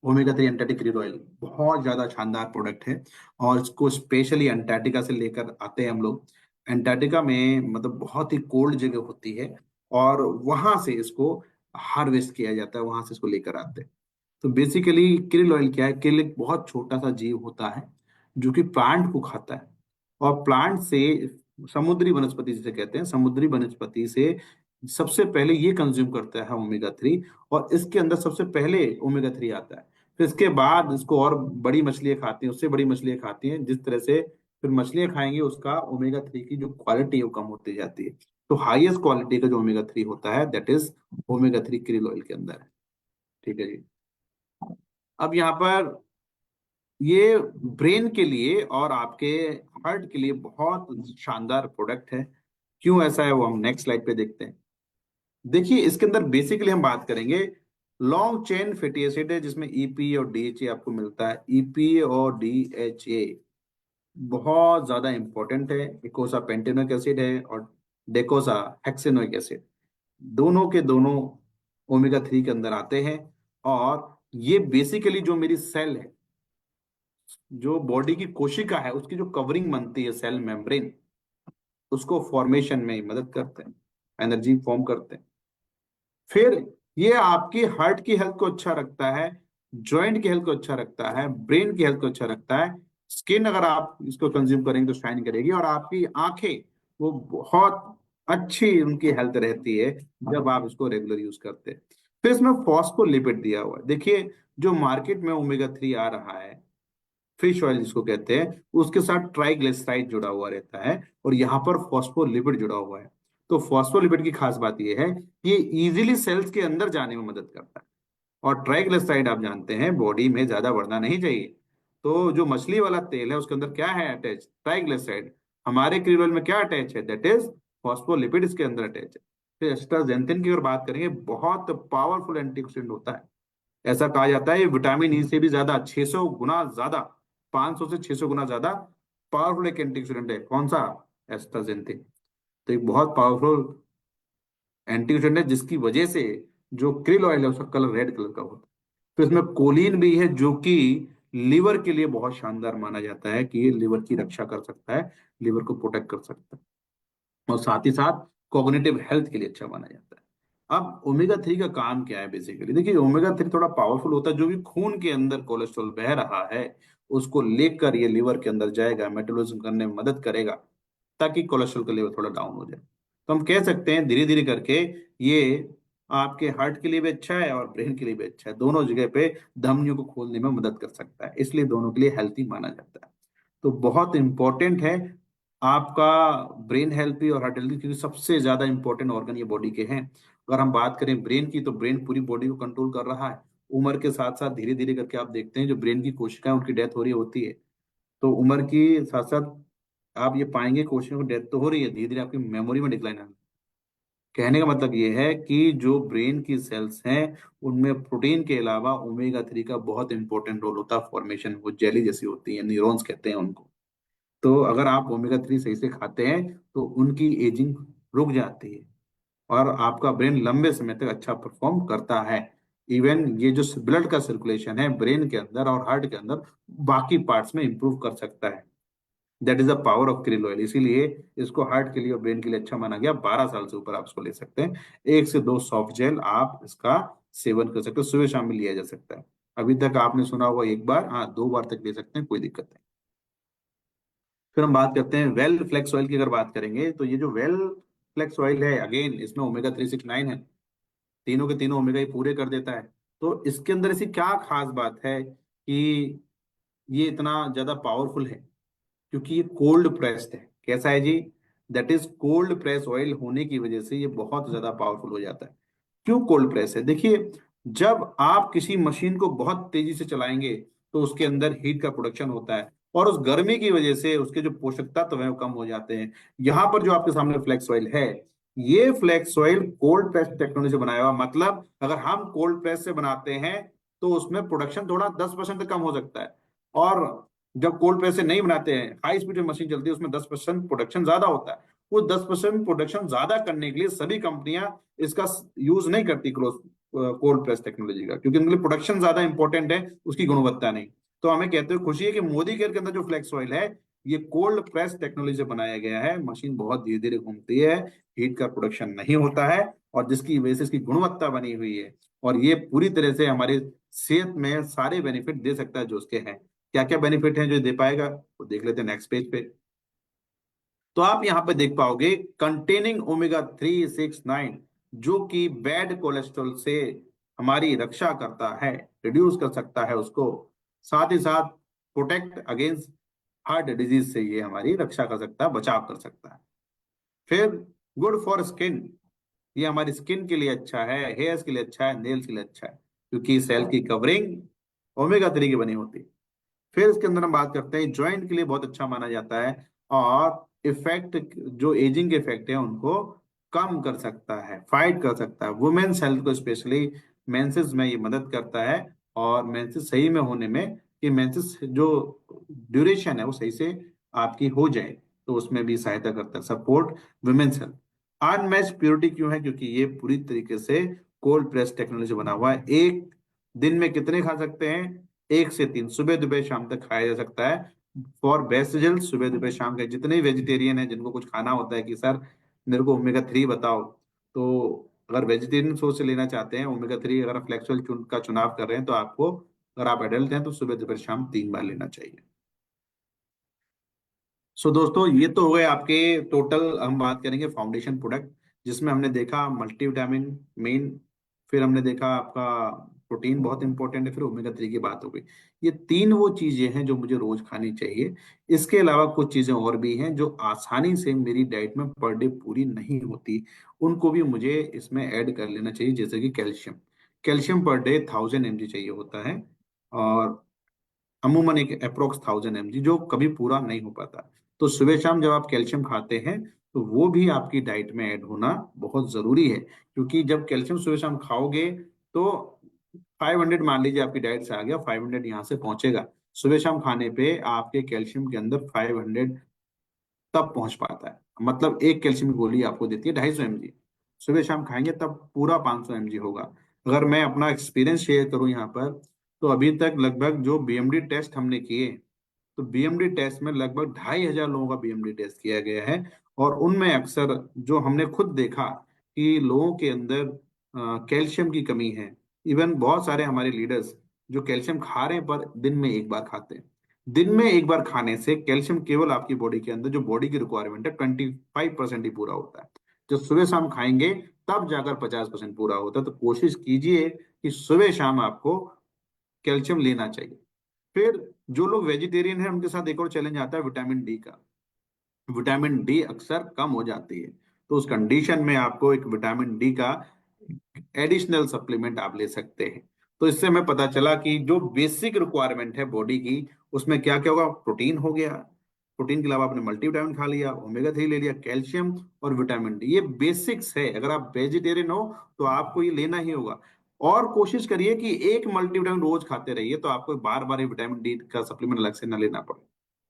omega 3 Antarctic crude oil बहुत ज्यादा शानदार प्रोडक्ट है, और इसको स्पेशली अंटार्कटिका से लेकर आते हैं हम लोग। अंटार्कटिका में मतलब बहुत ही कोल्ड जगह होती है, और वहां से इसको हार्वेस्ट किया जाता है, वहां से इसको लेकर आते हैं। तो बेसिकली krill ऑयल क्या है? krill एक बहुत छोटा सा जीव होता है जो कि प्लांट को खाता है, और प्लांट से, समुद्री वनस्पति जिसे कहते हैं, समुद्री वनस्पति से सबसे पहले ये कंज्यूम करता है ओमेगा 3, और इसके अंदर सबसे पहले ओमेगा 3 आता है। फिर इसके बाद इसको और बड़ी मछलियां खाती हैं, उससे बड़ी मछलियां खाती हैं, जिस तरह से फिर मछलियां खाएंगे उसका ओमेगा 3 की जो क्वालिटी है वो कम होती जाती है। तो हाईएस्ट क्वालिटी का जो ओमेगा 3 होता है, that is omega 3 krill oil के अंदर है। ठीक है जी। अब यहाँ पर ये ब्रेन के लिए और आपके हार्ट के लिए बहुत शानदार प्रोडक्ट है। क्यों ऐसा है वो हम नेक्स्ट स्लाइड पे देखते हैं। देखिए, इसके अंदर बेसिकली हम बात करेंगे, लॉन्ग चेन फैटी एसिड है, जिसमें ईपी और डीएचए आपको मिलता है। ईपी और डीएचए बहुत ज्यादा इंपॉर्टेंट है। इकोसा पेंटेनोइक एसिड है, और डेकोसा हेक्सेनोइक एसिड, दोनों के दोनों ओमेगा 3 के अंदर आते हैं। और ये बेसिकली जो मेरी सेल है, जो बॉडी की कोशिका है, उसकी जो कवरिंग बनती है, सेल मेम्ब्रेन, उसको फॉर्मेशन में मदद करते हैं, एनर्जी फॉर्म करते हैं। फिर ये आपकी हार्ट की हेल्थ को अच्छा रखता है, जॉइंट की हेल्थ को अच्छा रखता है, ब्रेन की हेल्थ को अच्छा रखता है। स्किन अगर आप इसको कंज्यूम करेंगे तो शाइन करेगी, और आपकी आंखें वो बहुत अच्छी उनकी हेल्थ रहती है जब आप इसको रेगुलर यूज करते हैं। फिर इसमें फॉस्फोलिपिड दिया हुआ है। देखिए, जो मार्केट में ओमेगा 3 आ रहा है, फिश ऑयल जिसको कहते हैं, उसके साथ ट्राइग्लिसराइड जुड़ा हुआ रहता है, और यहाँ पर फॉस्फोलिपिड जुड़ा हुआ है। तो फॉस्फोलिपिड की खास बात यह है कि ये इजीली सेल्स के अंदर जाने में मदद करता है, और ट्राइग्लिसराइड आप जानते हैं बॉडी में ज्यादा बढ़ना नहीं चाहिए। तो जो मछली वाला तेल है, उसके अंदर क्या है अटैच? ट्राइग्लिसराइड। हमारे क्रूड ऑयल में क्या अटैच है? दैट इज फॉस्फोलिपिड, इसके अंदर अटैच है। फिर एस्ट्राजेंथिन की अगर बात करेंगे, बहुत पावरफुल एंटीऑक्सीडेंट होता है। ऐसा कहा जाता है ये विटामिन ई से भी ज्यादा, 600 गुना ज्यादा, 500 से 600 गुना ज्यादा पावरफुल एक एंटीऑक्सीडेंट है। कौन सा? एस्ट्राजेंथिन। तो एक बहुत पावरफुल एंटीऑक्सीडेंट है, जिसकी वजह से जो krill ऑयल है उसका कलर रेड कलर का होता है। तो इसमें कोलिन भी है, जो कि लिवर के लिए बहुत शानदार माना जाता है, कि ये लिवर की रक्षा कर सकता है, लिवर को प्रोटेक्ट कर सकता है, और साथ ही साथ कॉग्निटिव हेल्थ के लिए अच्छा माना जाता है। अब ओमेगा 3 का काम क्या है? बेसिकली देखिए, ओमेगा 3 थोड़ा पावरफुल होता है। जो भी खून के अंदर कोलेस्ट्रॉल बह रहा है, उसको लेकर ये लिवर के अंदर जाएगा, मेटाबॉलिज्म करने में मदद करेगा, ताकि कोलेस्ट्रॉल का लेवल थोड़ा डाउन हो जाए। तो हम कह सकते हैं धीरे धीरे करके ये आपके हार्ट के लिए भी अच्छा है, और ब्रेन के लिए भी अच्छा है। दोनों जगह पे धमनियों को खोलने में मदद कर सकता है, इसलिए दोनों के लिए हेल्थी माना जाता है। तो बहुत इंपॉर्टेंट है आपका ब्रेन हेल्थ भी और हार्ट हेल्थ भी, क्योंकि सबसे ज्यादा इंपॉर्टेंट ऑर्गन ये बॉडी के हैं। अगर हम बात करें ब्रेन की, तो ब्रेन पूरी बॉडी को कंट्रोल कर रहा है। उम्र के साथ साथ धीरे धीरे करके आप देखते हैं जो ब्रेन की कोशिकाएं, उनकी डेथ हो रही होती है। तो उम्र की साथ साथ आप ये पाएंगे कोशिकाओं की डेथ तो हो रही है, धीरे धीरे आपकी मेमोरी में डिक्लाइन आ रहा है। कहने का मतलब ये है कि जो ब्रेन की सेल्स हैं, उनमें प्रोटीन के अलावा ओमेगा 3 का बहुत इंपॉर्टेंट रोल होता है फॉर्मेशन। वो जेली जैसी होती है, न्यूरॉन्स कहते हैं उनको। तो अगर आप ओमेगा 3 सही से खाते हैं तो उनकी एजिंग रुक जाती है और आपका ब्रेन लंबे समय तक अच्छा परफॉर्म करता है। इवन ये जो ब्लड का सर्कुलेशन है ब्रेन के अंदर और हार्ट के अंदर बाकी पार्ट्स में इंप्रूव कर सकता है। That is the power of krill oil. इसीलिए इसको हार्ट के लिए और ब्रेन के लिए अच्छा माना गया। 12 साल से ऊपर आप इसको ले सकते हैं। 1 से 2 सॉफ्ट जेल आप इसका सेवन कर सकते हो, सुबह शाम में लिया जा सकता है। अभी तक आपने सुना होगा 1 बार, हाँ 2 बार तक ले सकते हैं, कोई दिक्कत नहीं। फिर हम बात करते हैं वेल फ्लेक्स ऑयल की। अगर बात करेंगे तो ये जो वेल फ्लेक्स ऑयल है, अगेन इसमें ओमेगा 369 है, तीनों के तीनों ओमेगा ये पूरे कर देता है। तो इसके अंदर ऐसी क्या खास बात है कि ये इतना ज्यादा पावरफुल है? क्योंकि ये कोल्ड प्रेस्ड है। कैसा है जी? That is cold press oil होने की वजह से ये बहुत ज्यादा पावरफुल हो जाता है। क्यों कोल्ड प्रेस है? देखिए, जब आप किसी मशीन को बहुत तेजी से चलाएंगे तो उसके अंदर हीट का प्रोडक्शन होता है और उस गर्मी की वजह से उसके जो पोषक तत्व है वो कम हो जाते हैं। यहाँ पर जो आपके सामने फ्लेक्स ऑयल है, ये flax oil cold press technology से बनाया हुआ। मतलब अगर हम कोल्ड प्रेस से बनाते हैं तो उसमें प्रोडक्शन थोड़ा 10% तक कम हो सकता है, और जब कोल्ड प्रेस से नहीं बनाते हैं, हाई स्पीड में मशीन चलती है, उसमें 10% प्रोडक्शन ज्यादा होता है। वो 10% प्रोडक्शन ज्यादा करने के लिए सभी कंपनियां इसका यूज नहीं करती कोल्ड प्रेस टेक्नोलॉजी का, क्योंकि उनके लिए प्रोडक्शन ज्यादा इंपॉर्टेंट है, उसकी गुणवत्ता नहीं। तो हमें कहते हुए खुशी है कि मोदी केयर के अंदर जो फ्लेक्स ऑयल है ये कोल्ड प्रेस टेक्नोलॉजी से बनाया गया है। मशीन बहुत धीरे धीरे घूमती है, हीट का प्रोडक्शन नहीं होता है, और जिसकी वजह से इसकी गुणवत्ता बनी हुई है। और ये पूरी तरह से हमारी सेहत में सारे बेनिफिट दे सकता है जो उसके हैं। क्या क्या बेनिफिट हैं जो दे पाएगा वो देख लेते हैं नेक्स्ट पेज पे। तो आप यहां पे देख पाओगे कंटेनिंग ओमेगा 369, जो कि बैड कोलेस्ट्रॉल से हमारी रक्षा करता है, रिड्यूस कर सकता है उसको। साथ ही साथ प्रोटेक्ट अगेंस्ट हार्ट डिजीज से ये हमारी रक्षा कर सकता है, बचाव कर सकता है। फिर गुड फॉर स्किन, ये हमारी स्किन के लिए अच्छा है, हेयर्स के लिए अच्छा है, नेल्स के लिए अच्छा है, क्योंकि सेल की कवरिंग ओमेगा 3 की बनी होती है। फिर इसके अंदर हम बात करते हैं ज्वाइंट के लिए बहुत अच्छा माना जाता है, और इफेक्ट जो एजिंग के इफेक्ट है उनको कम कर सकता है, फाइट कर सकता है। वुमेन्स हेल्थ को स्पेशली मेंसेस में ये मदद करता है, और मेंसेस सही में होने में, कि मेंसेस जो ड्यूरेशन है वो सही से आपकी हो जाए, तो उसमें भी सहायता करता है। Support womens health. Unmatched purity क्यों है? क्योंकि ये पूरी तरीके से कोल्ड प्रेस टेक्नोलॉजी बना हुआ है। एक दिन में कितने खा सकते हैं? 1 से 3, सुबह दोपहर शाम तक खाया जा सकता है। फॉर बेस्ट रिजल्ट सुबह दोपहर शाम के जितने वेजिटेरियन है जिनको कुछ खाना होता है कि सर मेरे को ओमेगा 3 बताओ, तो अगर वेजिटेरियन सोर्स से लेना चाहते हैं ओमेगा 3, अगर फ्लेक्सुअल का चुनाव कर रहे हैं, तो आपको, अगर आप एडल्ट हैं तो सुबह दोपहर शाम 3 बार लेना चाहिए। सो दोस्तों, ये तो हो गए आपके टोटल। हम बात करेंगे फाउंडेशन प्रोडक्ट, जिसमें हमने देखा मल्टीविटामिन मेन, फिर हमने देखा आपका प्रोटीन बहुत इंपॉर्टेंट है, फिर ओमेगा 3 की बात हो गई। ये 3 वो चीजें हैं जो मुझे रोज खानी चाहिए। इसके अलावा कुछ चीजें और भी हैं जो आसानी से मेरी डाइट में पर डे पूरी नहीं होती, उनको भी मुझे इसमें ऐड कर लेना चाहिए। जैसे कि calcium, calcium per day 1000 mg चाहिए होता है, और अमूमन एक अप्रोक्स 1000 mg, जो कभी पूरा नहीं हो पाता। तो सुबह शाम जब आप कैल्शियम खाते हैं तो वो भी आपकी डाइट में ऐड होना बहुत जरूरी है, क्योंकि जब कैल्शियम सुबह शाम खाओगे तो 500 मान लीजिए आपकी डाइट से आ गया, 500 यहाँ से पहुंचेगा। सुबह शाम खाने पे आपके कैल्शियम के अंदर 500 तब पहुंच पाता है। मतलब एक कैल्शियम की गोली आपको देती है 250 mg, सुबह शाम खाएंगे तब पूरा 500 mg होगा। अगर मैं अपना एक्सपीरियंस शेयर करूं यहाँ पर, तो अभी तक लगभग जो बीएमडी टेस्ट हमने किए, तो बीएमडी टेस्ट में लगभग 2500 लोगों का बीएमडी टेस्ट किया गया है। और उनमें अक्सर जो हमने खुद देखा कि लोगों के अंदर कैल्शियम की कमी है। इवन बहुत सारे हमारे लीडर्स जो कैल्शियम खा रहे हैं पर दिन में 1 बार खाते हैं। दिन में 1 बार खाने से कैल्शियम केवल आपकी बॉडी के अंदर जो बॉडी की रिक्वायरमेंट है 25% ही पूरा होता है। जो सुबह शाम खाएंगे तब जाकर 50% पूरा होता है। तो कोशिश कीजिए कि सुबह शाम आपको कैल्शियम लेना चाहिए। फिर जो लोग वेजिटेरियन हैं उनके साथ एक और चैलेंज आता है विटामिन डी का। विटामिन डी अक्सर कम हो जाती है, तो उस कंडीशन में आपको एक विटामिन डी का एडिशनल सप्लीमेंट आप ले सकते हैं। तो इससे हमें पता चला कि जो बेसिक रिक्वायरमेंट है बॉडी की, उसमें क्या क्या होगा? प्रोटीन हो गया, प्रोटीन के अलावा आपने मल्टीविटामिन खा लिया, ओमेगा 3 ले लिया, कैल्शियम और विटामिन डी, ये बेसिक्स है। अगर आप वेजिटेरियन हो तो आपको ये लेना ही होगा। और कोशिश करिए कि एक मल्टीविटामिन रोज खाते रहिए, तो आपको बार बार ये विटामिन डी का सप्लीमेंट अलग से न लेना पड़े।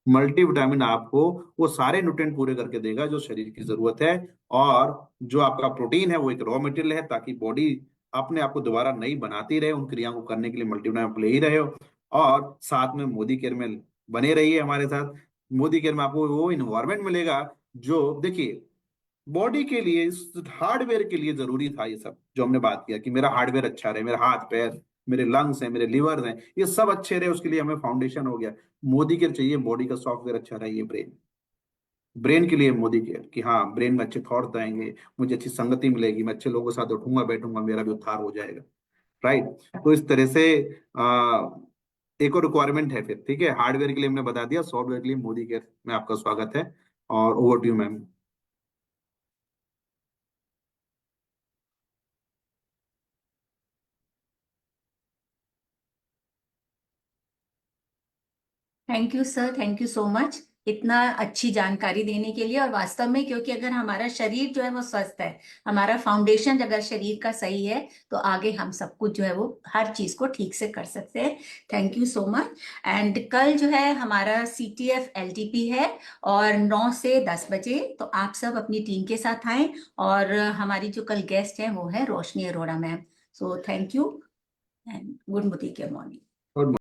मल्टीविटामिन आपको वो सारे न्यूट्रिएंट पूरे करके देगा जो शरीर की जरूरत है। और जो आपका प्रोटीन है वो एक रॉ मटेरियल है, ताकि बॉडी अपने आप को दोबारा नई बनाती रहे, उन क्रियाओं को करने के लिए मल्टीविटामिन आप ले ही रहे हो। और साथ में मोदी केयर में बने रहिए हमारे साथ। मोदी केयर में आपको वो इन्वायरमेंट मिलेगा जो, देखिए, बॉडी के लिए, इस हार्डवेयर के लिए जरूरी था ये सब जो हमने बात किया, कि मेरा हार्डवेयर अच्छा रहे, मेरा हाथ पैर, मेरे लंग्स हैं, मेरे लिवर हैं, ये सब अच्छे रहे, उसके लिए हमें फाउंडेशन हो गया। मोदी केयर चाहिए बॉडी का सॉफ्टवेयर अच्छा रहे, ये ब्रेन, ब्रेन के लिए मोदी केयर, कि हाँ ब्रेन में अच्छे थॉट्स आएंगे, मुझे अच्छी संगति मिलेगी, मैं अच्छे लोगों के साथ उठूंगा बैठूंगा, मेरा भी उद्धार हो जाएगा। राइट। तो इस तरह से आ, एक और रिक्वायरमेंट है फिर, ठीक है, हार्डवेयर के लिए हमने बता दिया, सॉफ्टवेयर के लिए मोदी केयर में आपका स्वागत है। और over to you ma'am. Thank you sir, thank you so much इतना अच्छी जानकारी देने के लिए। और वास्तव में, क्योंकि अगर हमारा शरीर जो है वो स्वस्थ है, हमारा फाउंडेशन अगर शरीर का सही है, तो आगे हम सब कुछ जो है वो हर चीज को ठीक से कर सकते हैं। Thank you so much. And कल जो है हमारा CTF LTP है, और 9 से 10 बजे, तो आप सब अपनी टीम के साथ आए। और हमारी जो कल गेस्ट है वो है Roshni Arora ma'am. So thank you and good morning.